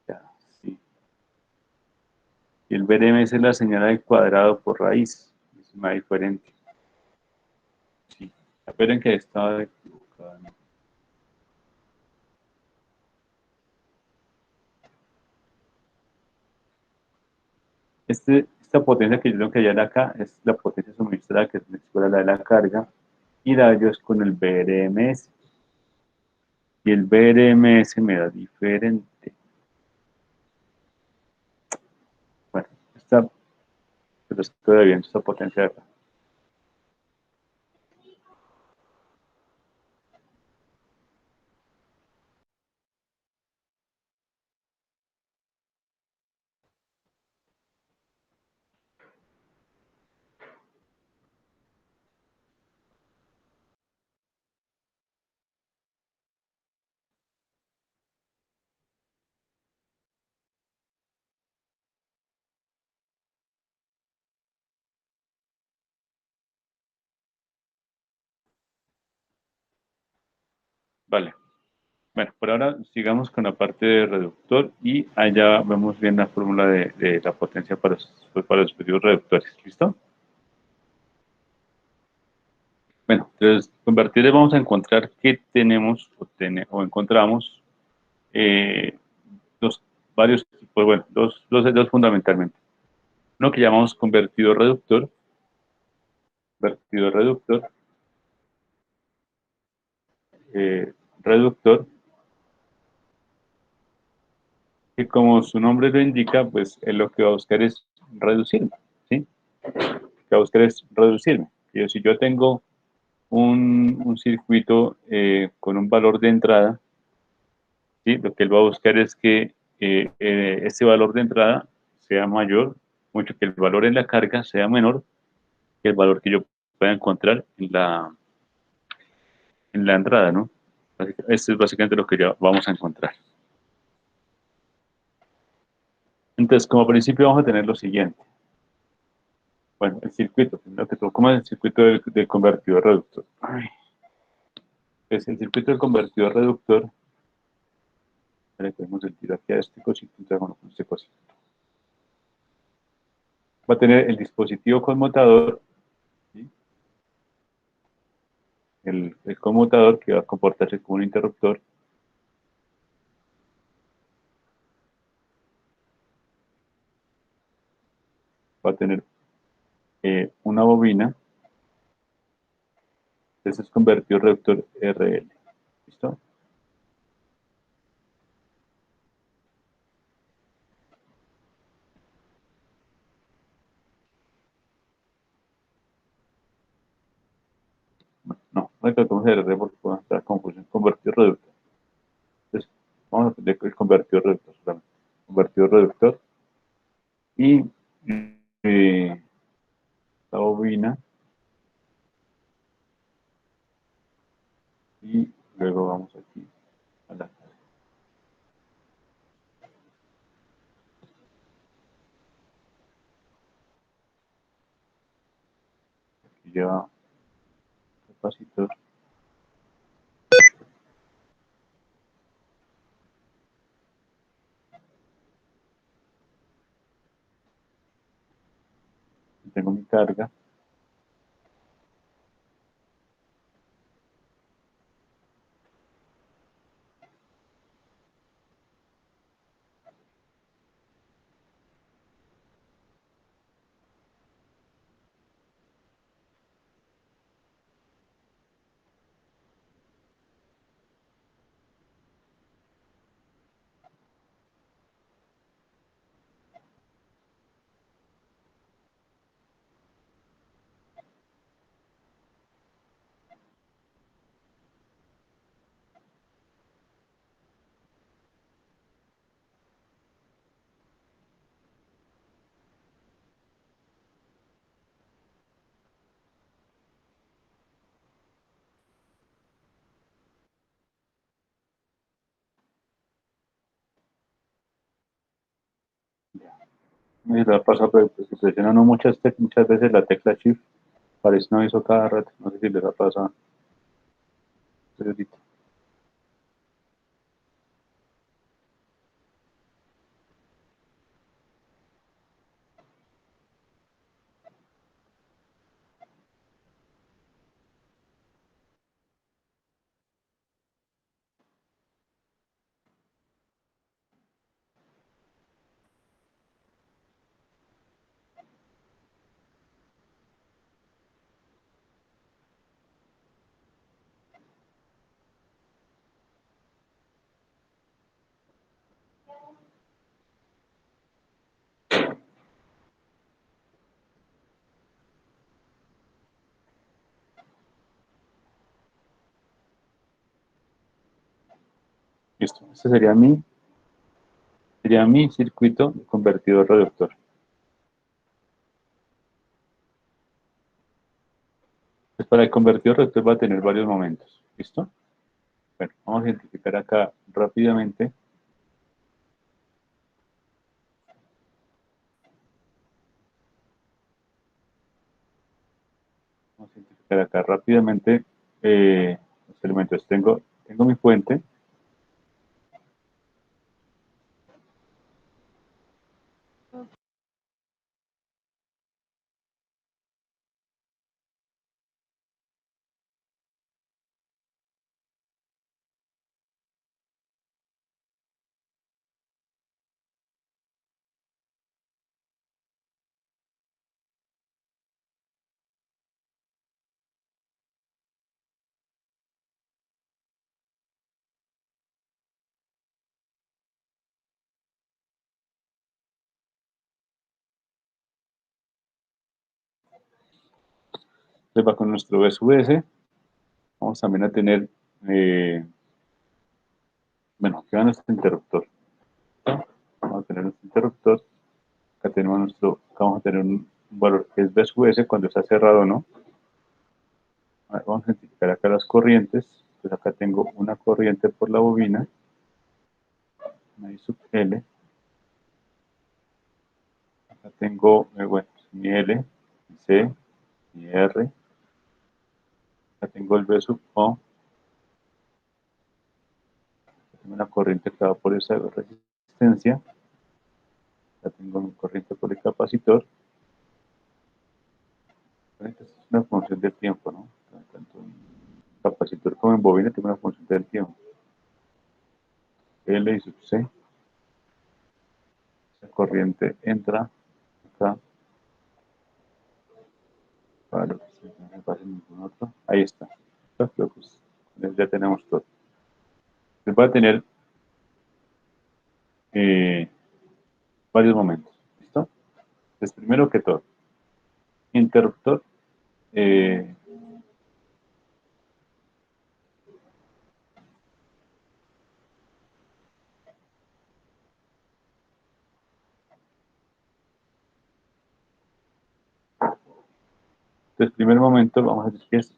Ya, sí. Y el BRMS es la señal al cuadrado por raíz. Es más diferente. Sí. Esperen que estaba equivocado, ¿no? Esta potencia que yo tengo que hallar acá es la potencia suministrada, que es la de la carga, y la hallo es con el BRMS. Y el BRMS me da diferente. Bueno, pero estoy viendo esta potencia de acá. Vale. Bueno, por ahora sigamos con la parte de reductor y allá vemos bien la fórmula de la potencia para los dispositivos reductores. ¿Listo? Bueno, entonces, convertibles vamos a encontrar que tenemos o encontramos eh, dos, varios tipos, bueno, dos fundamentalmente. Uno que llamamos convertidor reductor, eh, reductor, que como su nombre lo indica, pues él lo que va a buscar es reducirme, ¿sí? Lo que va a buscar es reducirme. Si yo tengo un circuito con un valor de entrada, ¿sí? Lo que él va a buscar es que ese valor de entrada sea mayor, mucho que el valor en la carga sea menor que el valor que yo pueda encontrar en la entrada, ¿no? Esto es básicamente lo que ya vamos a encontrar. Entonces, como principio vamos a tener lo siguiente. Bueno, el circuito, primero que todo, ¿cómo es el circuito del convertidor reductor? Pues el circuito del convertidor reductor, le podemos decir aquí a este cosito, entonces, bueno, con este cosito. Va a tener el dispositivo conmutador, ¿sí? el conmutador que va a comportarse como un interruptor, va a tener una bobina, ese es convertidor reductor RL. ¿Listo? No tratamos de RL porque puede estar confusión. Convertidor reductor. Entonces, vamos a aprender el convertidor reductor solamente. Convertidor reductor y eh, la bobina, y luego vamos aquí a la carga. Aquí lleva capacitor. Tengo mi carga. Y la pasa, pues, si presiona uno muchas veces la tecla Shift, parece un aviso cada rato. No sé si les ha pasado. Pero ahorita. Listo. Este sería mi circuito de convertidor reductor. Pues para el convertidor reductor va a tener varios momentos. ¿Listo? Bueno, vamos a identificar acá rápidamente. Vamos a identificar acá rápidamente los elementos. Tengo mi fuente. Entonces va con nuestro VSUS. Vamos también a tener, bueno, aquí va nuestro interruptor. ¿Listo? Vamos a tener nuestro interruptor. Acá vamos a tener un valor que es VSUS cuando está cerrado o no. Vamos a identificar acá las corrientes. Pues acá tengo una corriente por la bobina, una I sub L. Acá tengo, bueno, mi L, mi C, mi R. Acá tengo el V sub O. Acá tengo una corriente que va por esa resistencia. Acá tengo mi corriente por el capacitor. Esta es una función del tiempo, ¿no? Tanto en capacitor como en bobina tengo una función del tiempo. L y sub C. Esa corriente entra acá. Para que no me pase ningún otro. Ahí está. Pues, ya tenemos todo. Va a tener eh, varios momentos. ¿Listo? Entonces, primero que todo, interruptor. eh, entonces, primer momento, vamos a decir que es.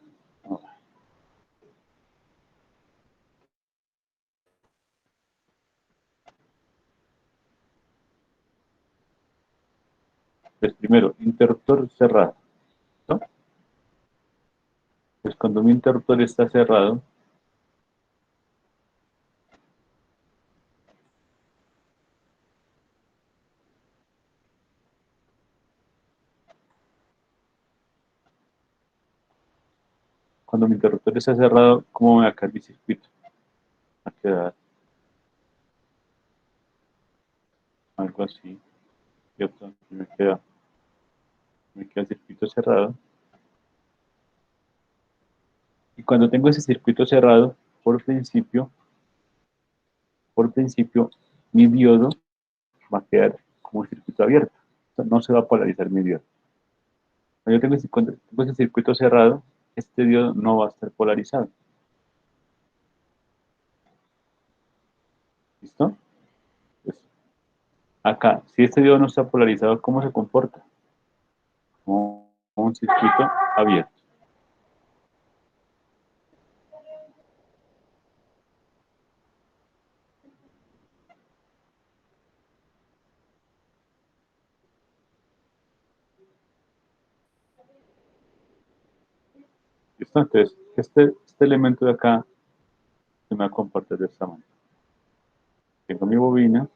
Entonces, primero, interruptor cerrado. ¿No? Pues cuando mi interruptor está cerrado, cuando mi interruptor está cerrado, ¿cómo me va a quedar mi circuito? Va a quedar algo así. ¿Cierto? Y me queda el circuito cerrado. Y cuando tengo ese circuito cerrado, por principio, mi diodo va a quedar como un circuito abierto. O sea, no se va a polarizar mi diodo. Cuando tengo ese circuito cerrado, este diodo no va a estar polarizado. ¿Listo? Pues, acá, si este diodo no está polarizado, ¿cómo se comporta? Como un circuito abierto. ¿Listo? Entonces, este elemento de acá se me va a comportar de esta manera. Tengo mi bobina.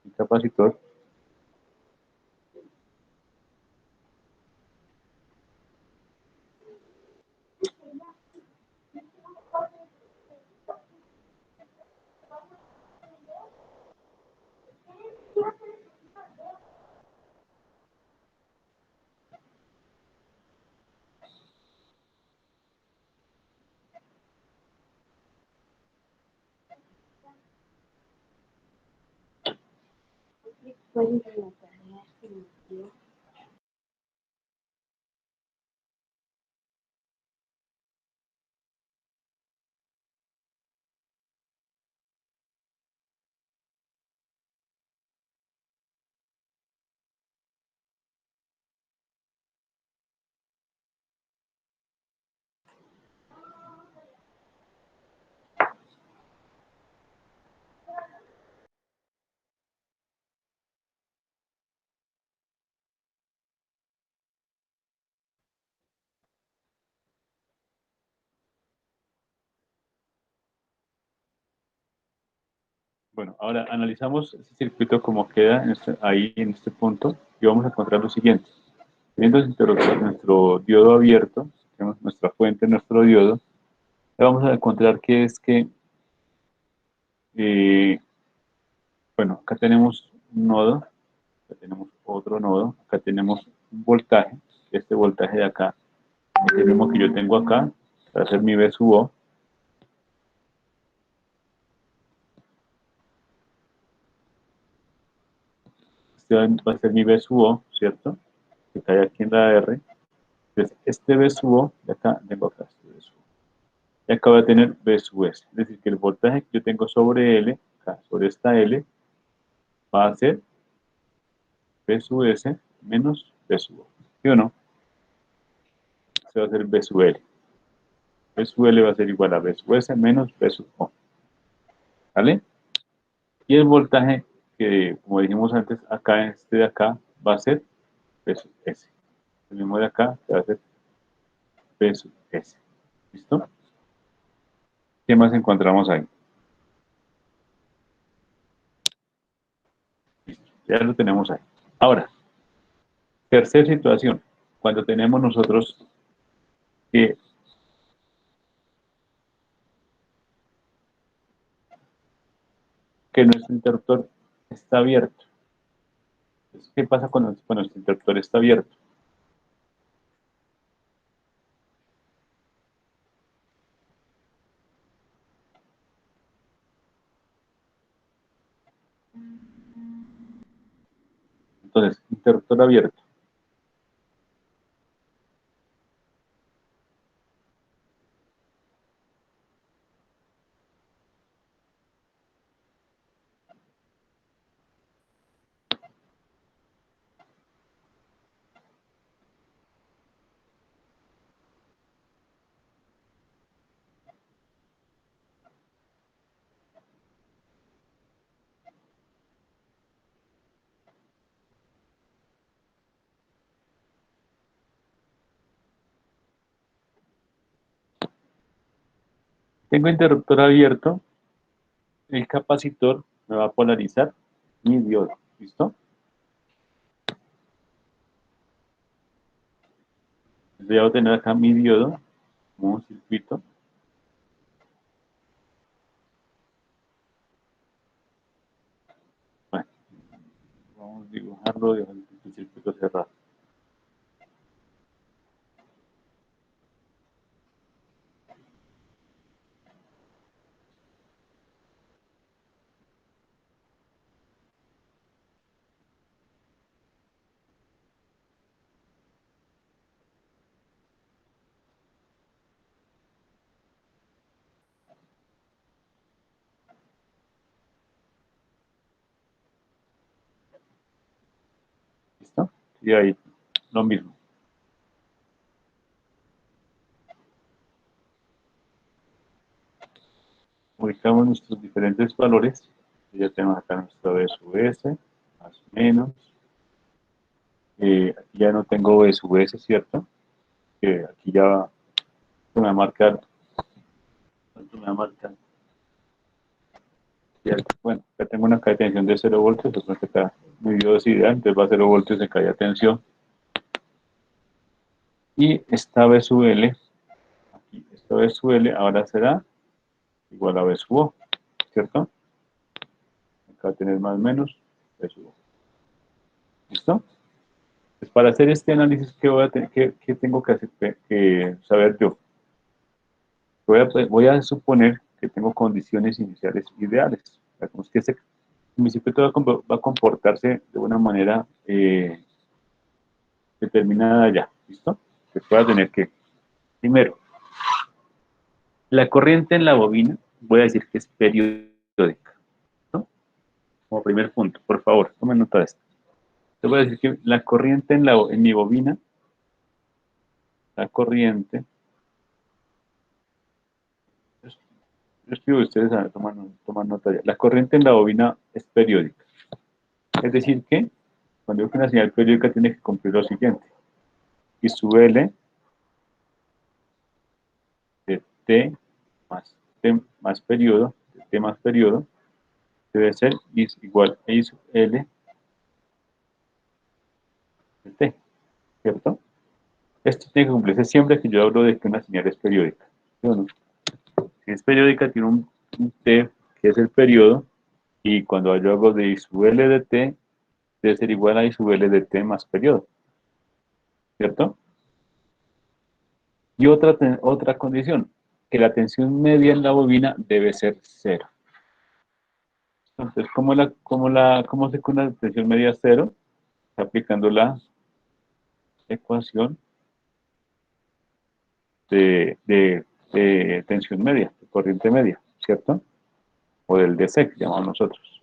Mi capacitor. Bueno, ahora analizamos este circuito como queda ahí en este punto y vamos a encontrar lo siguiente. Teniendo nuestro diodo abierto, tenemos nuestra fuente, nuestro diodo, vamos a encontrar que es que, bueno, acá tenemos un nodo, acá tenemos otro nodo, acá tenemos un voltaje, este voltaje de acá, es el mismo que yo tengo acá, para hacer mi V sub O. Este va a ser mi V sub O, ¿cierto? Que cae aquí en la R. Entonces, este V sub O, de acá tengo acá este V sub O. Y acá voy a tener V sub S. Es decir, que el voltaje que yo tengo sobre L, acá, sobre esta L, va a ser V sub S menos V sub O. ¿Sí o no? Se va a hacer V sub L. V sub L va a ser igual a V sub S menos V sub O. ¿Vale? Y el voltaje que, como dijimos antes, acá, este de acá, va a ser V sub S. El mismo de acá va a ser V sub S. ¿Listo? ¿Qué más encontramos ahí? Listo. Ya lo tenemos ahí. Ahora, tercera situación. Cuando tenemos nosotros que, que nuestro interruptor está abierto. Entonces, ¿qué pasa cuando nuestro interruptor está abierto? Entonces, interruptor abierto. Tengo interruptor abierto, el capacitor me va a polarizar mi diodo. ¿Listo? Entonces ya voy a tener acá mi diodo como un circuito. Bueno, vamos a dibujarlo, dejar el circuito cerrado. ¿Listo? Y ahí lo mismo. ubicamos nuestros diferentes valores. Ya tenemos acá nuestra B sub S, más menos. Aquí ya no tengo B sub S, ¿cierto? Que aquí ya me va a marcar. ¿Cuánto me va a marcar? Bueno, acá tengo una caída de tensión de 0 voltios, otra que está muy ideal, entonces va a 0 voltios de caída de tensión. Y esta B sub L, aquí, esta B sub L ahora será igual a B sub O, ¿cierto? Acá va a tener más menos B sub O. ¿Listo? Pues para hacer este análisis, ¿qué tengo que saber yo? Voy a suponer que tengo condiciones iniciales ideales. Digamos que mi circuito va a comportarse de una manera determinada ya. ¿Listo? Que pueda tener que, primero, la corriente en la bobina, voy a decir que es periódica. ¿No? Como primer punto, por favor, tomen nota de esto. Te voy a decir que la corriente en mi bobina, la corriente, yo escribo, ustedes toman nota ya. La corriente en la bobina es periódica. Es decir que, cuando yo una señal periódica tiene que cumplir lo siguiente. Y su L de T más periodo, de T más periodo, debe ser igual a I sub L de T, ¿cierto? Esto tiene que cumplirse siempre que yo hablo de que una señal es periódica. ¿Sí o no? Si es periódica, tiene un T que es el periodo, y cuando yo hago de I sub L de T, debe ser igual a I sub L de T más periodo, ¿cierto? Y otra condición, que la tensión media en la bobina debe ser 0. Entonces, ¿cómo sé que una tensión media es 0? Aplicando la ecuación de tensión media, de corriente media, ¿cierto? O del DC, que llamamos nosotros.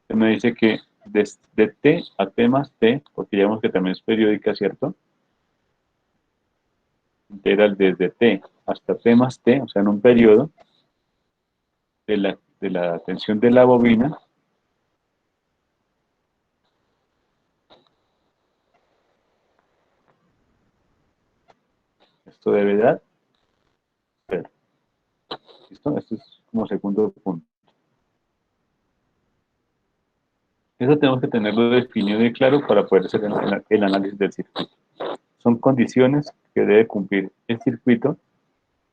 Entonces me dice que de T a T más T, porque ya vemos que también es periódica, ¿cierto? Integral desde T hasta T más T, o sea, en un periodo de la tensión de la bobina, esto debe dar 0. ¿Listo? Esto es como segundo punto. Eso tenemos que tenerlo definido y claro para poder hacer el análisis del circuito. Son condiciones que debe cumplir el circuito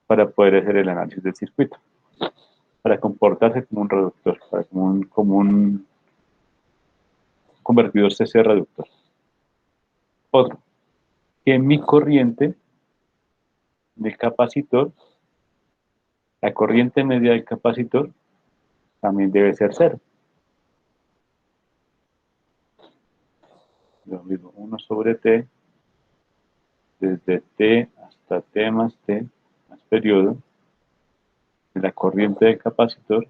para poder hacer el análisis del circuito, para comportarse como un reductor, como un convertidor CC reductor. Otro, que mi corriente del capacitor, la corriente media del capacitor, también debe ser 0. Lo mismo, 1 sobre T, desde T hasta T más periodo, de la corriente del capacitor,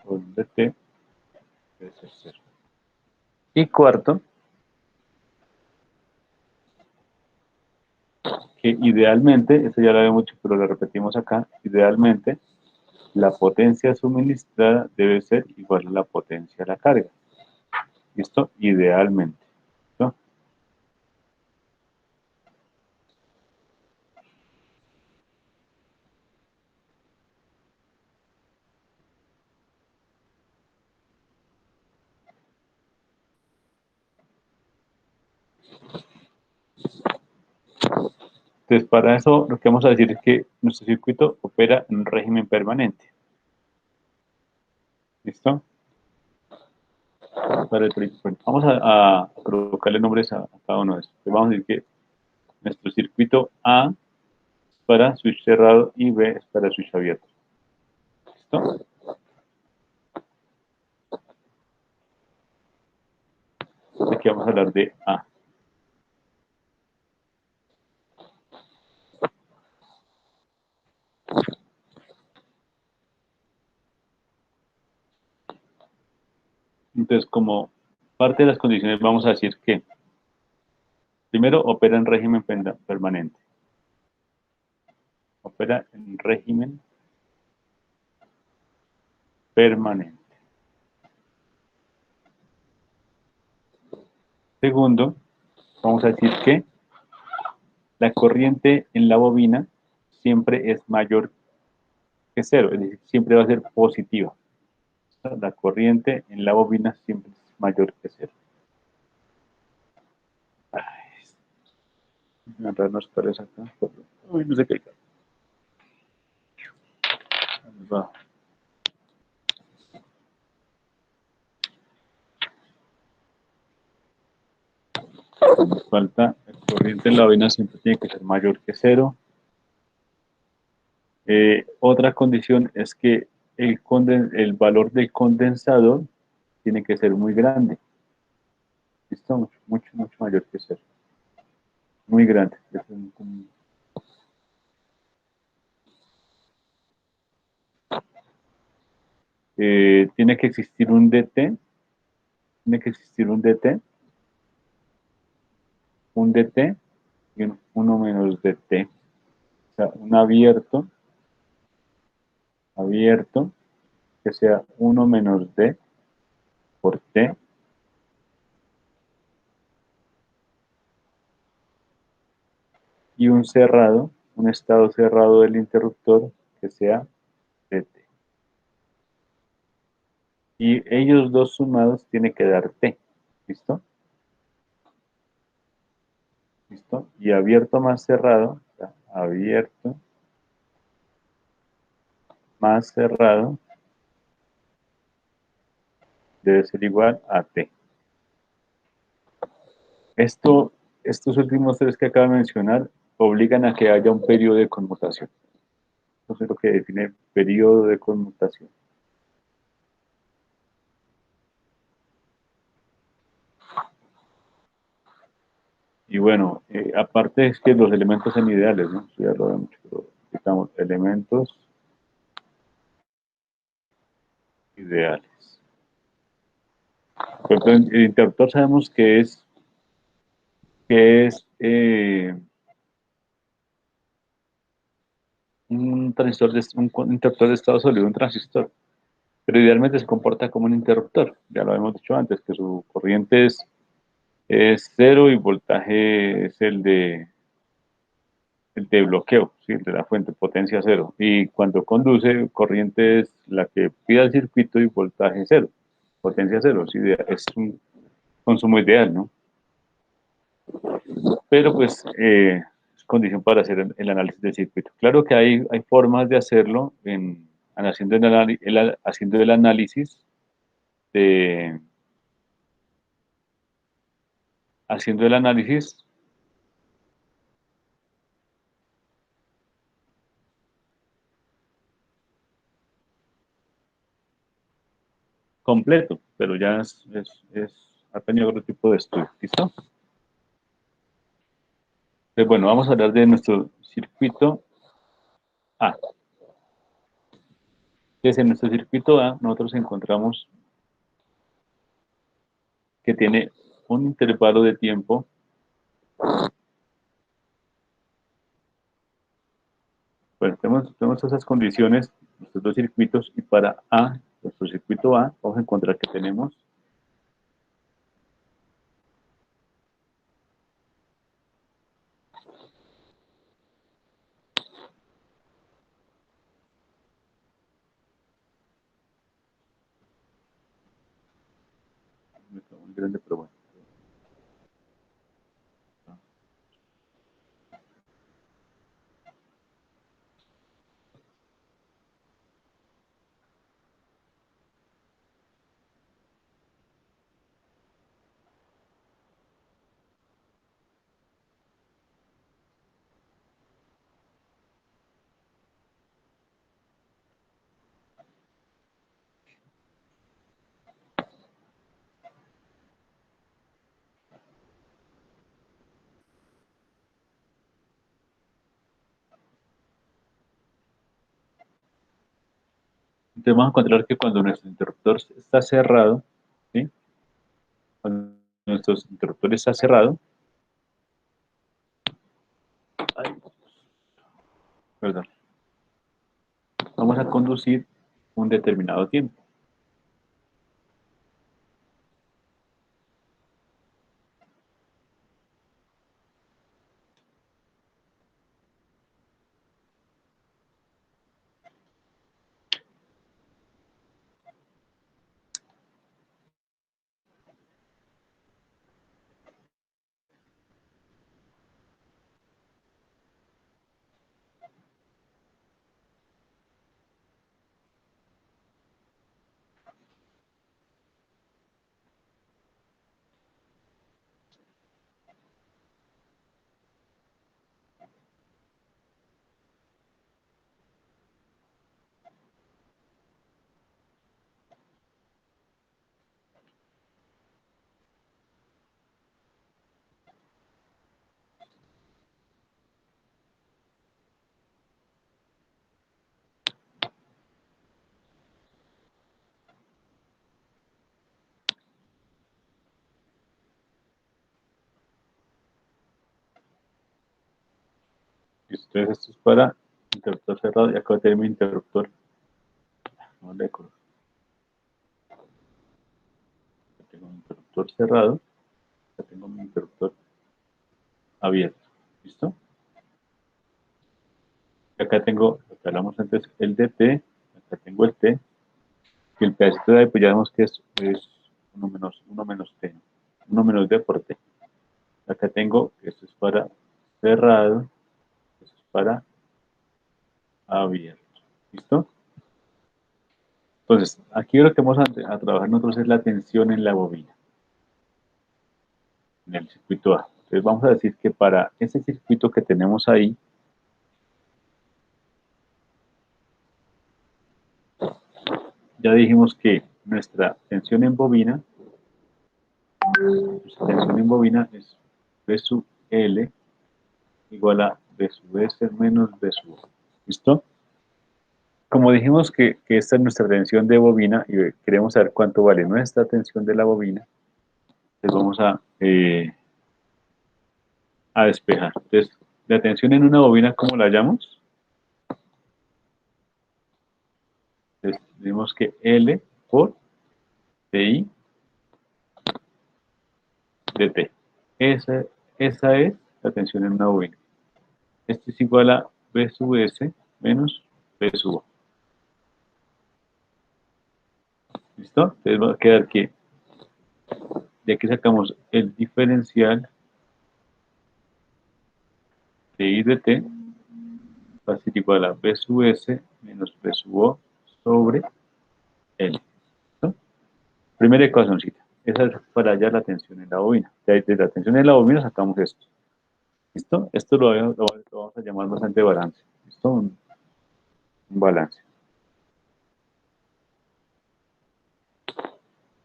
de T, debe ser 0. Y cuarto, que idealmente, esto ya lo había mucho, pero lo repetimos acá, idealmente, la potencia suministrada debe ser igual a la potencia de la carga. ¿Listo? Idealmente. ¿Listo? Entonces, para eso lo que vamos a decir es que nuestro circuito opera en un régimen permanente. ¿Listo? Vamos a colocarle nombres a cada uno de estos. Vamos a decir que nuestro circuito A es para switch cerrado y B es para switch abierto. ¿Listo? Aquí vamos a hablar de A. Entonces, como parte de las condiciones, vamos a decir que primero opera en régimen permanente. opera en régimen permanente. Segundo, vamos a decir que la corriente en la bobina siempre es mayor que cero, es decir, siempre va a ser positiva. La corriente en la bobina siempre es mayor que cero. Agarrarnos para esa acá. Uy, no sé qué. Va. Nos falta, la corriente en la bobina siempre tiene que ser mayor que cero. Otra condición es que el valor del condensador tiene que ser muy grande. ¿Listo? Mucho, mucho, mucho mayor que cero. Muy grande. Tiene que existir un DT. Tiene que existir un DT y un 1 menos DT. O sea, un abierto que sea 1 menos D por T y un cerrado, un estado cerrado del interruptor que sea DT. Y ellos dos sumados tiene que dar T. ¿Listo? ¿Listo? Y abierto más cerrado, o sea, abierto más cerrado debe ser igual a T. Estos últimos tres que acabo de mencionar obligan a que haya un periodo de conmutación. Eso es lo que define periodo de conmutación. Y bueno, aparte es que los elementos son ideales, ¿no? Eso ya lo vemos, pero quitamos elementos ideales. Pero el interruptor sabemos que es un transistor un interruptor de estado sólido, un transistor. Pero idealmente se comporta como un interruptor. Ya lo hemos dicho antes, que su corriente es cero y voltaje es el de bloqueo, ¿sí? El de la fuente, potencia cero. Y cuando conduce, corriente es la que pida el circuito y voltaje cero, potencia cero. ¿Sí? Es un consumo ideal, ¿no? Pero pues es condición para hacer el análisis del circuito. Claro que hay formas de hacerlo haciendo el análisis de, haciendo el análisis completo, pero ya ha tenido otro tipo de estudio. ¿Listo? Entonces, bueno, vamos a hablar de nuestro circuito A. Entonces, en nuestro circuito A, nosotros encontramos que tiene un intervalo de tiempo bueno, tenemos esas condiciones, nuestros dos circuitos, y para A, nuestro circuito A, vamos a encontrar que tenemos muy grande, pero bueno. Entonces vamos a encontrar que cuando nuestro interruptor está cerrado, ¿sí? Cuando nuestro interruptor está cerrado, ay, perdón, vamos a conducir un determinado tiempo. Entonces esto es para interruptor cerrado y acá tengo mi interruptor. No le acuerdo. Tengo mi interruptor cerrado, acá tengo mi interruptor abierto. ¿Listo? Acá tengo, lo que hablamos antes, el DT, acá tengo el T, y el pedacito de ahí, pues ya vemos que es 1 menos T, 1 menos D por T. Acá tengo, esto es para cerrado, esto es para abierto. ¿Listo? Entonces, aquí lo que vamos a trabajar nosotros es la tensión en la bobina, en el circuito A. Entonces vamos a decir que para ese circuito que tenemos ahí, ya dijimos que nuestra tensión en bobina es B sub L igual a B sub S menos B sub O. ¿Listo? Como dijimos que esta es nuestra tensión de bobina y queremos saber cuánto vale nuestra tensión de la bobina, entonces vamos a despejar. Entonces, la tensión en una bobina, ¿cómo la hallamos? Entonces, decimos que L por TI de T. Esa es la tensión en una bobina. Esto es igual a B sub S menos B sub O. ¿Listo? Entonces va a quedar que de aquí sacamos el diferencial de I de T va a ser igual a B sub S menos B sub O sobre L. ¿Listo? Primera ecuacióncita. Esa es para hallar la tensión en la bobina. De la tensión en la bobina sacamos esto. ¿Listo? Esto lo vamos a llamar bastante balance. ¿Listo? Un balance.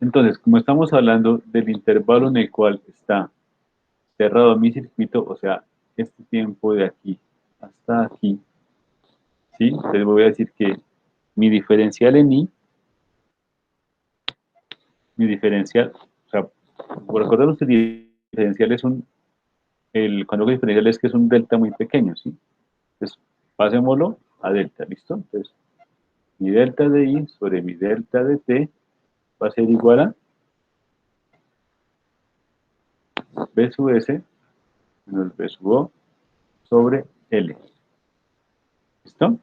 Entonces, como estamos hablando del intervalo en el cual está cerrado mi circuito, o sea, este tiempo de aquí hasta aquí, ¿sí? Entonces voy a decir que mi diferencial en I, mi diferencial, o sea, por acordarnos que el diferencial es cuando digo diferencial es que es un delta muy pequeño, ¿sí? Entonces, pasémoslo a delta, ¿listo? Entonces, mi delta de I sobre mi delta de T va a ser igual a B sub S menos B sub O sobre L. ¿Listo?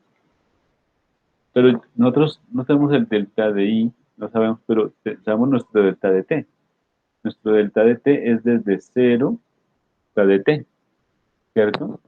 Pero nosotros no sabemos el delta de I, no sabemos, pero sabemos nuestro delta de T. Nuestro delta de T es desde 0 hasta de T, ¿cierto?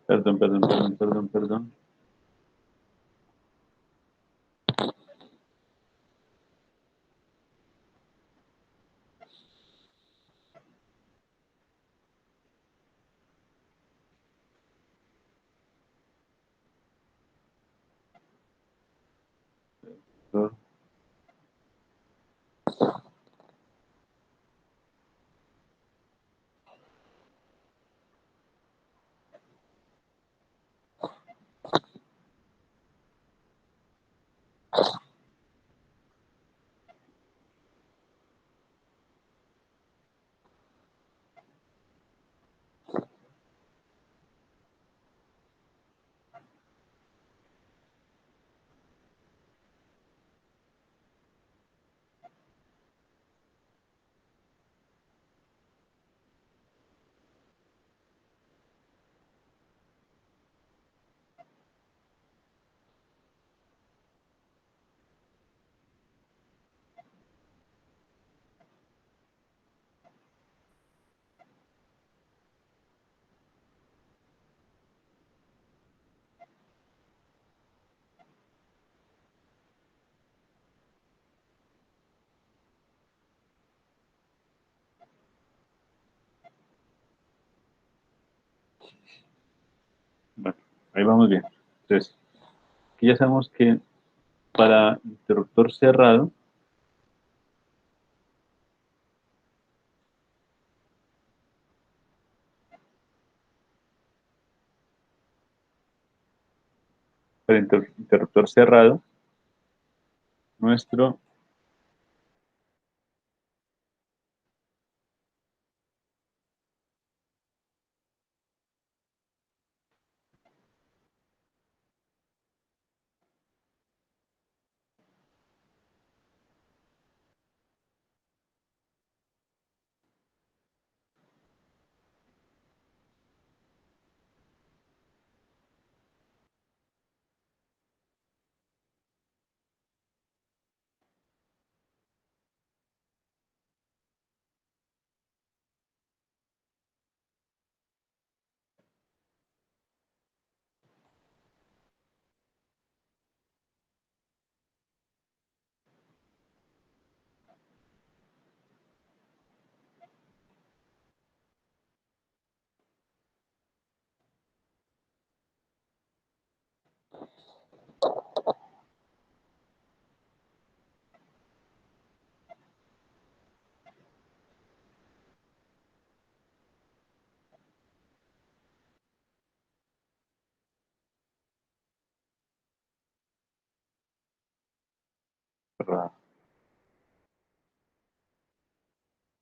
Perdón. interruptor. Bueno, ahí vamos bien. Entonces, aquí ya sabemos que para interruptor cerrado, para interruptor cerrado, nuestro cerrado.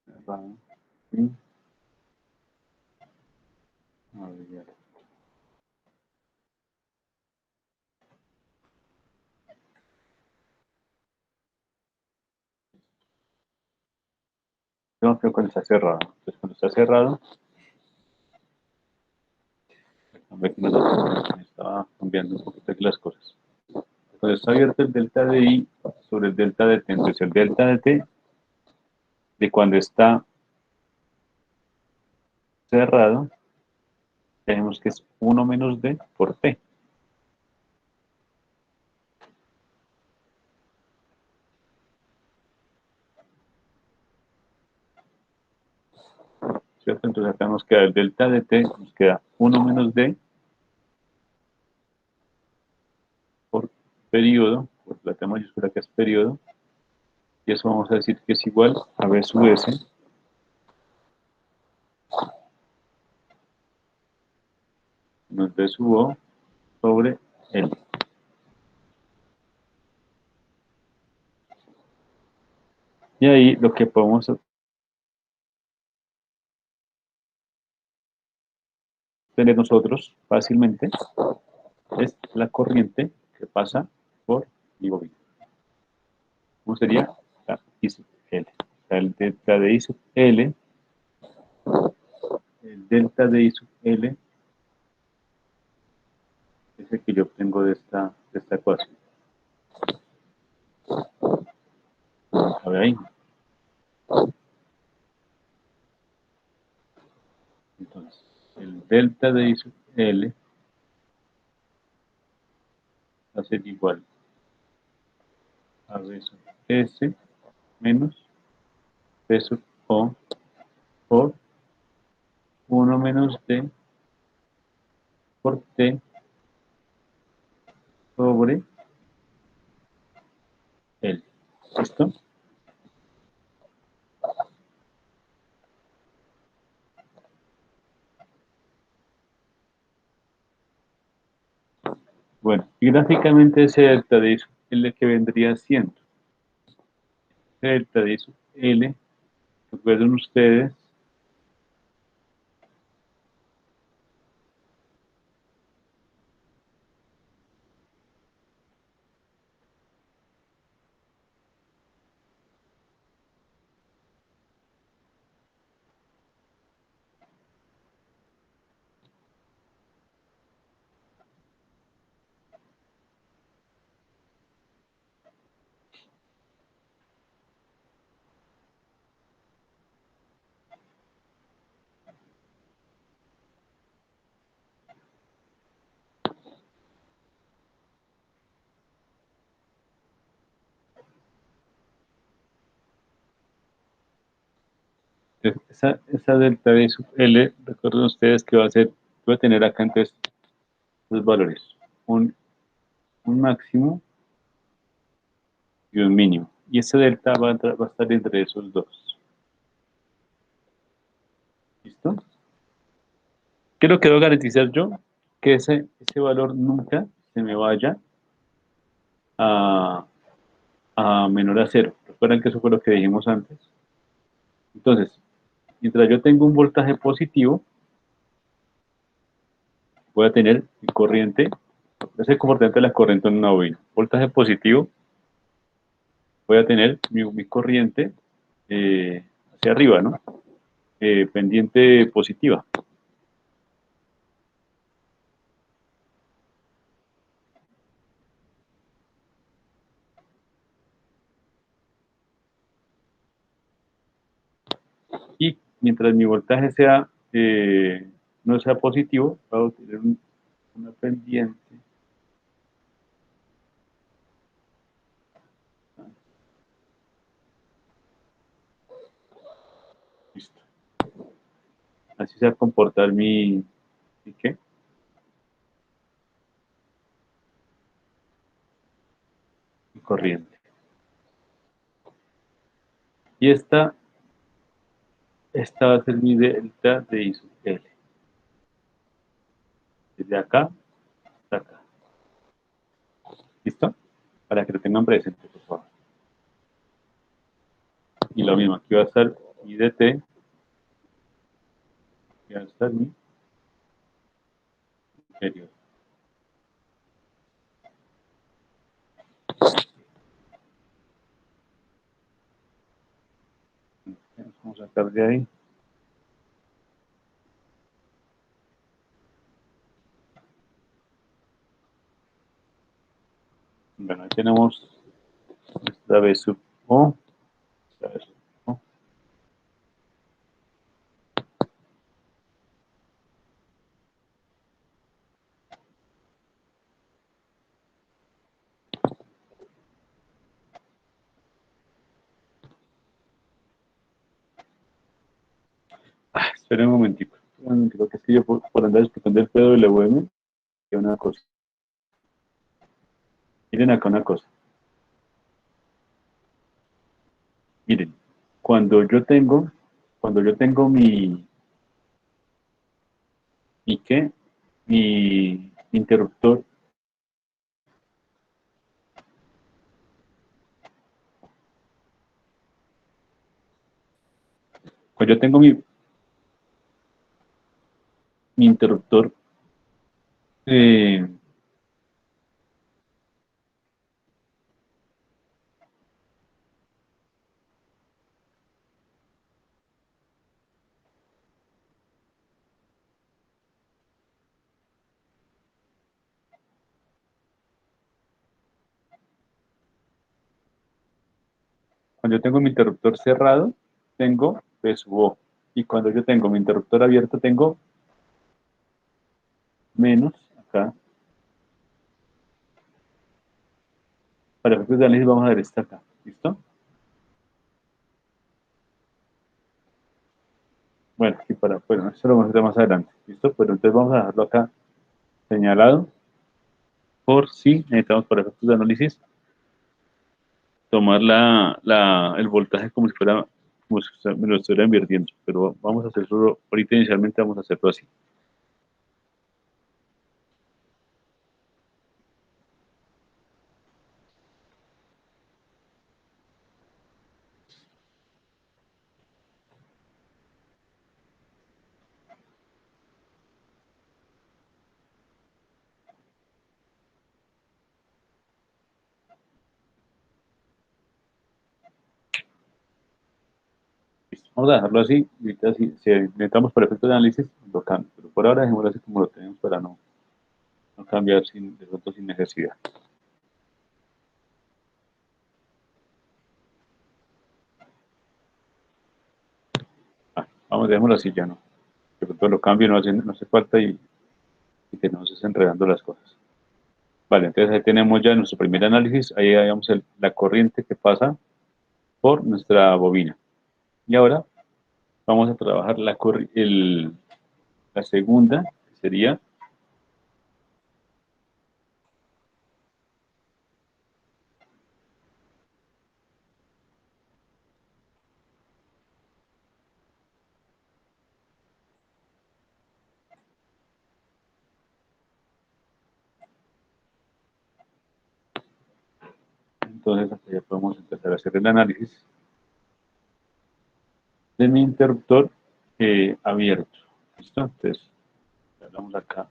Cerrado. Y abierto. Tengo que cuando está cerrado. Entonces, cuando está cerrado, me estaba cambiando un poquito aquí las cosas. Cuando está abierto el delta de I sobre el delta de T, entonces el delta de T de cuando está cerrado, tenemos que es 1 menos D por T. ¿Cierto? Entonces acá nos queda el delta de T, nos queda 1 menos D por periodo, por la T mayúscula que es periodo, y eso vamos a decir que es igual a B sub S menos B sub O sobre L. Y ahí lo que podemos tener nosotros fácilmente es la corriente que pasa por mi bobina. ¿Cómo sería? La I sub L. El delta de I sub L, el delta de I sub L es el que yo obtengo de esta ecuación. A ver ahí. Entonces, el delta de I sub L va a ser igual a B sub S menos B sub O por 1 menos D por T sobre ¿Listo? Bueno, y gráficamente ese delta de I sub L que vendría siendo. Ese delta de I sub L, recuerden ustedes, esa delta de I sub L, recuerden ustedes que va a tener acá entonces dos valores, un máximo y un mínimo. Y ese delta va a estar entre esos dos. ¿Listo? ¿Qué es lo que debo garantizar yo? Que ese valor nunca se me vaya a, a menor a cero. Recuerden que eso fue lo que dijimos antes. Entonces, mientras yo tengo un voltaje positivo, voy a tener mi corriente, ese es el comportamiento de la corriente en una bobina. Voltaje positivo, voy a tener mi corriente hacia arriba, ¿no? Pendiente positiva. Y mientras mi voltaje no sea positivo, voy a tener una pendiente. Listo. Así se va a comportar ¿mi qué? Mi corriente. Y esta va a ser mi delta de I sub L. Desde acá hasta acá. ¿Listo? Para que lo tengan presente, por favor. Y lo mismo, aquí va a estar mi dt, aquí va a estar mi periodo. Vamos a sacar de ahí. Bueno, ahí tenemos nuestra V sub O. Esta V sub O. Esperen un momentico. Creo que es que yo por andar explicando el PWM, hay una cosa. Miren acá una cosa. Miren, cuando yo tengo mi qué, mi interruptor, cuando yo tengo mi interruptor, eh, cuando yo tengo mi interruptor cerrado, tengo P sub O. Y cuando yo tengo mi interruptor abierto, tengo menos acá. Para efectos de análisis vamos a ver esta acá. ¿Listo? Bueno, bueno, eso lo vamos a hacer más adelante. ¿Listo? Pero entonces vamos a dejarlo acá señalado por si necesitamos para efectos de análisis tomar el voltaje como si fuera, como si me lo estuviera invirtiendo, pero vamos a hacerlo, ahorita inicialmente vamos a hacerlo así. Listo. Vamos a dejarlo así, y ahorita si necesitamos para efectos de análisis, lo cambio, pero por ahora dejémoslo así como lo tenemos para no cambiar de pronto sin necesidad. Vamos, dejémoslo así ya, ¿no? De pronto lo cambio, no hace falta y que no se estén enredando las cosas. Vale, entonces ahí tenemos ya nuestro primer análisis, ahí vemos la corriente que pasa por nuestra bobina. Y ahora vamos a trabajar la segunda, que sería entonces acá ya podemos empezar a hacer el análisis de mi interruptor abierto. ¿Listo? Entonces, hablamos acá.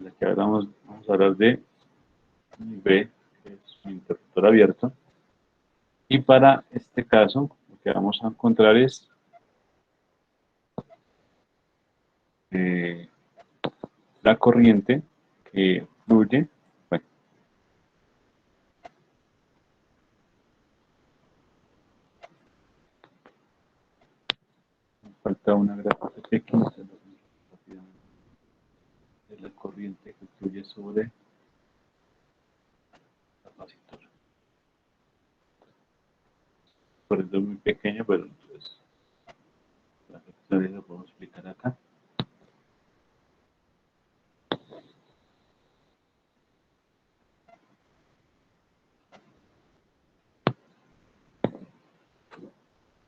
Aquí vamos a hablar de mi B, que es mi interruptor abierto. Y para este caso, lo que vamos a encontrar es la corriente que fluye. Bueno, falta una gráfica pequeña de la corriente que fluye sobre el capacitor. Por eso es muy pequeña, pero entonces la reflexión lo podemos explicar acá.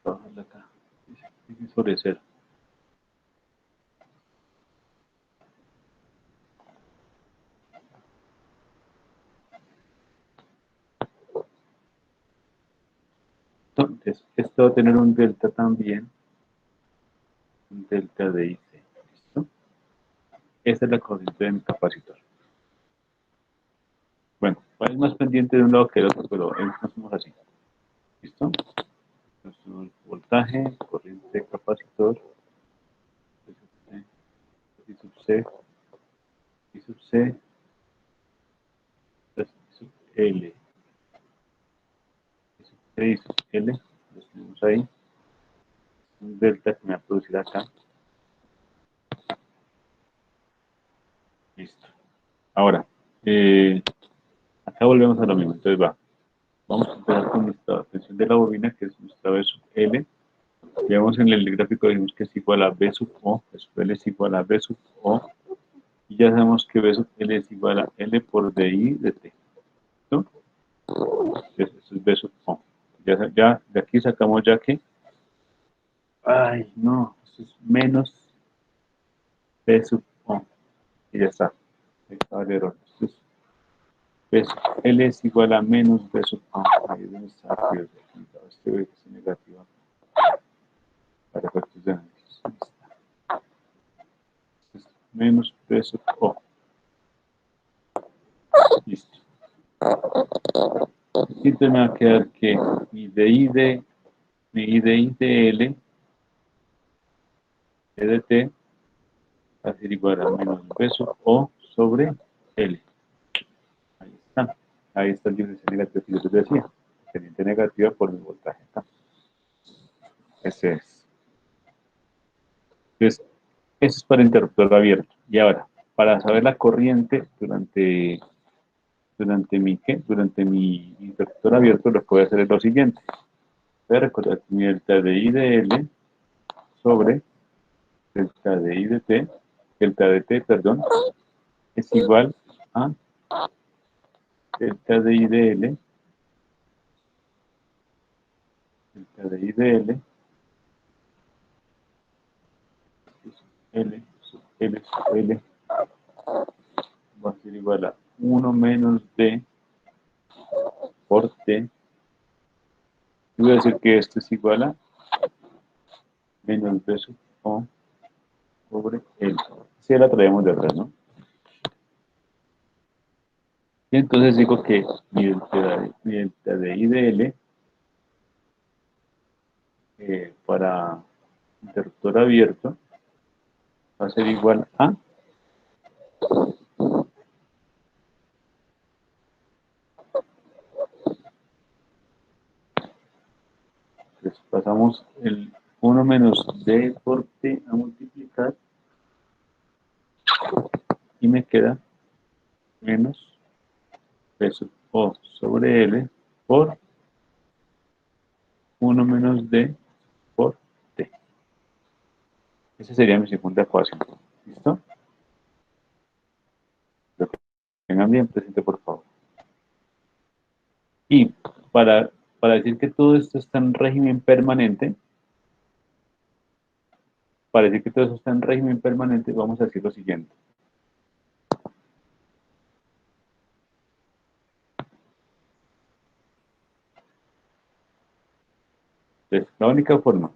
Trabajarla acá. Dice sobre cero. Entonces, esto va a tener un delta también, un delta de IC. ¿Listo? Esta es la corriente de mi capacitor. Bueno, es más pendiente de un lado que del otro, pero hacemos así. ¿Listo? Nuestro voltaje, corriente de capacitor, I sub C, I sub C, I sub L, I sub C, I sub L, los tenemos ahí. Un delta que me va a producir acá. Listo. Ahora, acá volvemos a lo mismo. Entonces vamos a empezar con nuestra tensión de la bobina, que es nuestra B sub L. Ya vemos en el gráfico, dijimos que es igual a B sub O, B sub L es igual a B sub O. Y ya sabemos que B sub L es igual a L por DI de T. ¿Listo? Entonces, eso es B sub O. Ya de aquí sacamos ya que, ay, no, eso es menos B sub O. Y ya está. Ahí está el error. Entonces, B sub L es igual a menos B sub O. Ahí es donde está aquí. Este B es negativo para efectos de análisis. Entonces, menos B sub O. Listo. Y entonces me va a quedar que mi I de I de L E de t va a ser igual a menos B sub O sobre L. Ahí está. Ahí está el diferencial negativo que yo les decía. Pendiente negativa por el voltaje acá. Ese es. Entonces, eso es para interruptor abierto. Y ahora, para saber la corriente durante mi interruptor abierto, lo que voy a hacer es lo siguiente. Voy a recordar que mi delta de I de L sobre delta de I de T, delta de T, perdón, es igual a delta de I de L, delta de I de L, L sub L sub L va a ser igual a 1 menos D por T. Y voy a decir que esto es igual a menos B sub O sobre L. Si la traemos de atrás, ¿no? Y entonces digo que mi delta de I de L para interruptor abierto va a ser igual a pues pasamos el 1 menos D por T a multiplicar y me queda menos P sub O sobre L por 1 menos D por T. Esa sería mi segunda ecuación. ¿Listo? Lo que tengan bien presente, por favor. Y para decir que todo esto está en régimen permanente, vamos a decir lo siguiente. Entonces, la única forma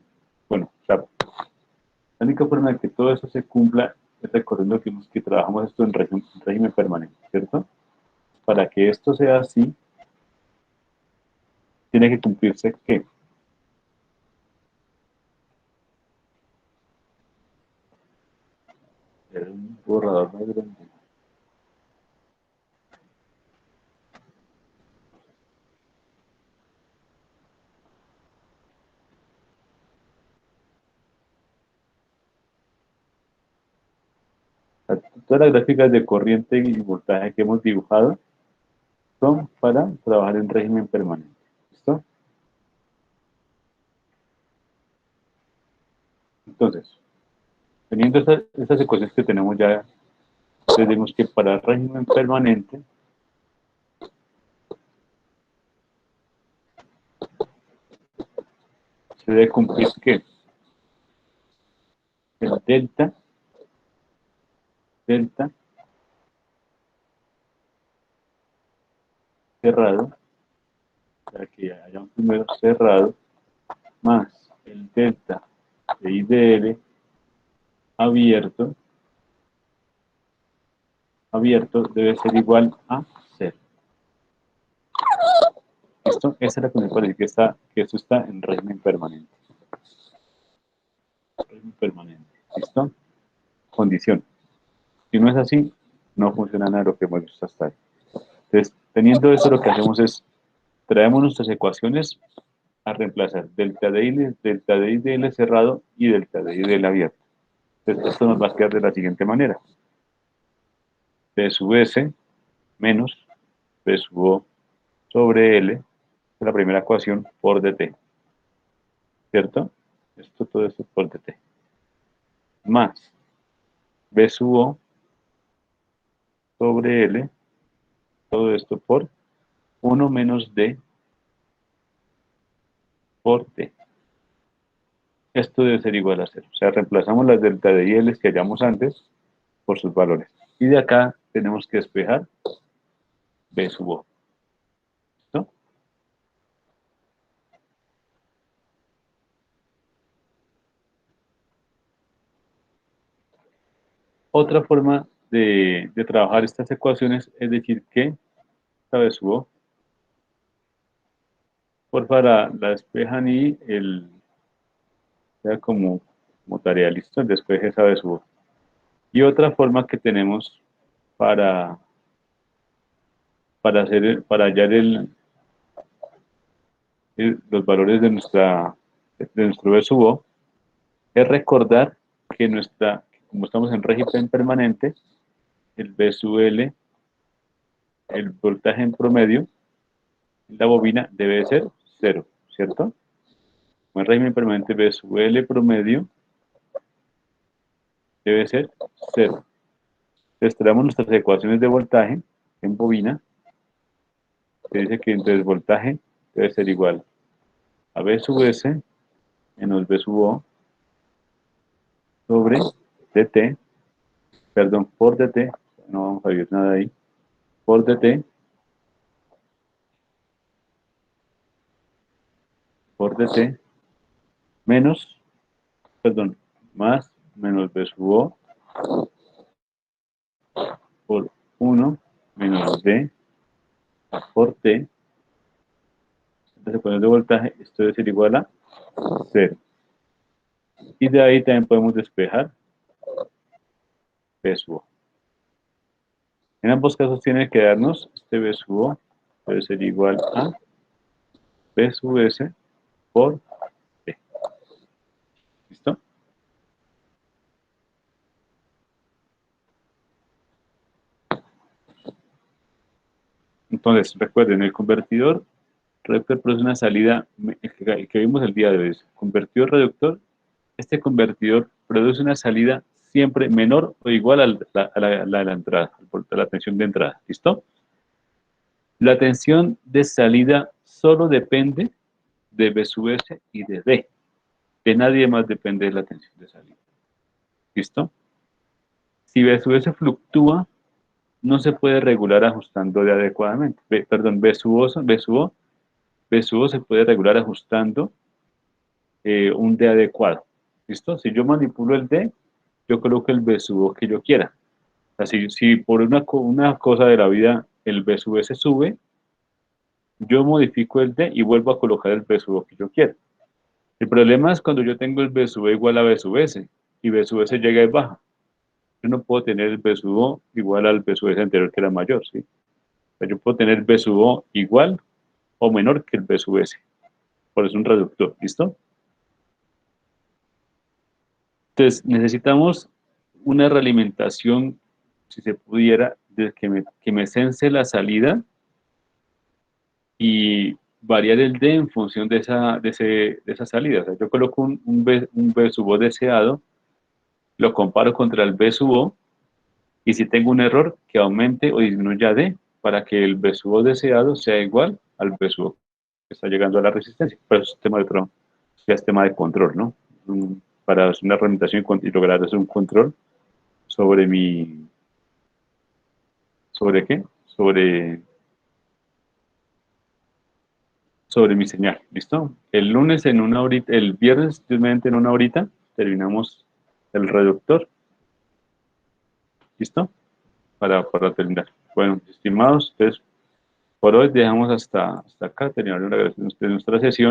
de que todo eso se cumpla es recordando que trabajamos esto en régimen permanente, ¿cierto? Para que esto sea así, tiene que cumplirse que un borrador más grande. Todas las gráficas de corriente y voltaje que hemos dibujado son para trabajar en régimen permanente. ¿Listo? Entonces, teniendo estas ecuaciones que tenemos ya, tenemos que para régimen permanente se debe cumplir que el delta cerrado, para que haya un número cerrado, más el delta de I de L abierto debe ser igual a 0. ¿Listo? Esa es la condición para decir que esto está en régimen permanente. Régimen permanente. ¿Listo? Condición. Si no es así, no funciona nada de lo que hemos visto hasta ahí. Entonces, teniendo eso, lo que hacemos es traemos nuestras ecuaciones a reemplazar delta de I de L cerrado y delta de I de L abierto. Entonces, esto nos va a quedar de la siguiente manera. P sub S menos P sub O sobre L, es la primera ecuación, por dt. ¿Cierto? Todo esto por dt. Más B sub O sobre L, todo esto por 1 menos D por T. Esto debe ser igual a 0. O sea, reemplazamos las delta de I L que hallamos antes por sus valores. Y de acá tenemos que despejar B sub O. ¿Listo? Otra forma de trabajar estas ecuaciones es decir que esta B sub O, porfa, la despejan y sea como como tarea, ¿listo? El despeje esa B sub O. Y otra forma que tenemos para hallar los valores de nuestro B sub O es recordar que como estamos en régimen permanente, el B sub L, el voltaje en promedio, en la bobina debe ser 0, ¿cierto? Como en régimen permanente, B sub L promedio debe ser 0. Entonces tenemos nuestras ecuaciones de voltaje en bobina, que dice que entonces voltaje debe ser igual a B sub S menos B sub O sobre dt, perdón, por dt, no vamos a ver nada ahí, por dt menos, perdón, más menos B sub O por 1 menos D por T. Entonces, ecuación de voltaje, esto debe ser igual a 0. Y de ahí también podemos despejar B sub O. En ambos casos tiene que darnos este B sub O debe ser igual a B sub S por T. ¿Listo? Entonces, recuerden, el convertidor reductor produce una salida, el que vimos el día de hoy, convertidor reductor, este convertidor produce una salida siempre menor o igual a la entrada, a la tensión de entrada, ¿listo? La tensión de salida solo depende de B sub S y de D, de nadie más depende de la tensión de salida, ¿listo? Si B sub S fluctúa, no se puede regular ajustando de adecuadamente, B sub O se puede regular ajustando un D adecuado. ¿Listo? Si yo manipulo el D, yo coloco el B sub O que yo quiera. O sea, si por una cosa de la vida el B sub S sube, yo modifico el D y vuelvo a colocar el B sub O que yo quiera. El problema es cuando yo tengo el B sub O igual a B sub S y B sub S llega y baja. Yo no puedo tener el B sub O igual al B sub S anterior que era mayor, ¿sí? O sea, yo puedo tener B sub O igual o menor que el B sub S. Por eso es un reductor, ¿listo? Entonces, necesitamos una realimentación, si se pudiera, de que me sense la salida y variar el D en función de esa salida. O sea, yo coloco un B sub O deseado, lo comparo contra el B sub O, y si tengo un error, que aumente o disminuya D, para que el B sub O deseado sea igual al B sub O que está llegando a la resistencia. Pero es tema de otro, ya es tema de control, ¿no? Para hacer una realimentación y lograr hacer un control sobre ¿sobre qué? Sobre mi señal, ¿listo? El lunes en una horita, el viernes simplemente en una horita, terminamos el reductor, ¿listo? Para terminar. Bueno, estimados, entonces, por hoy dejamos hasta acá, terminamos nuestra sesión.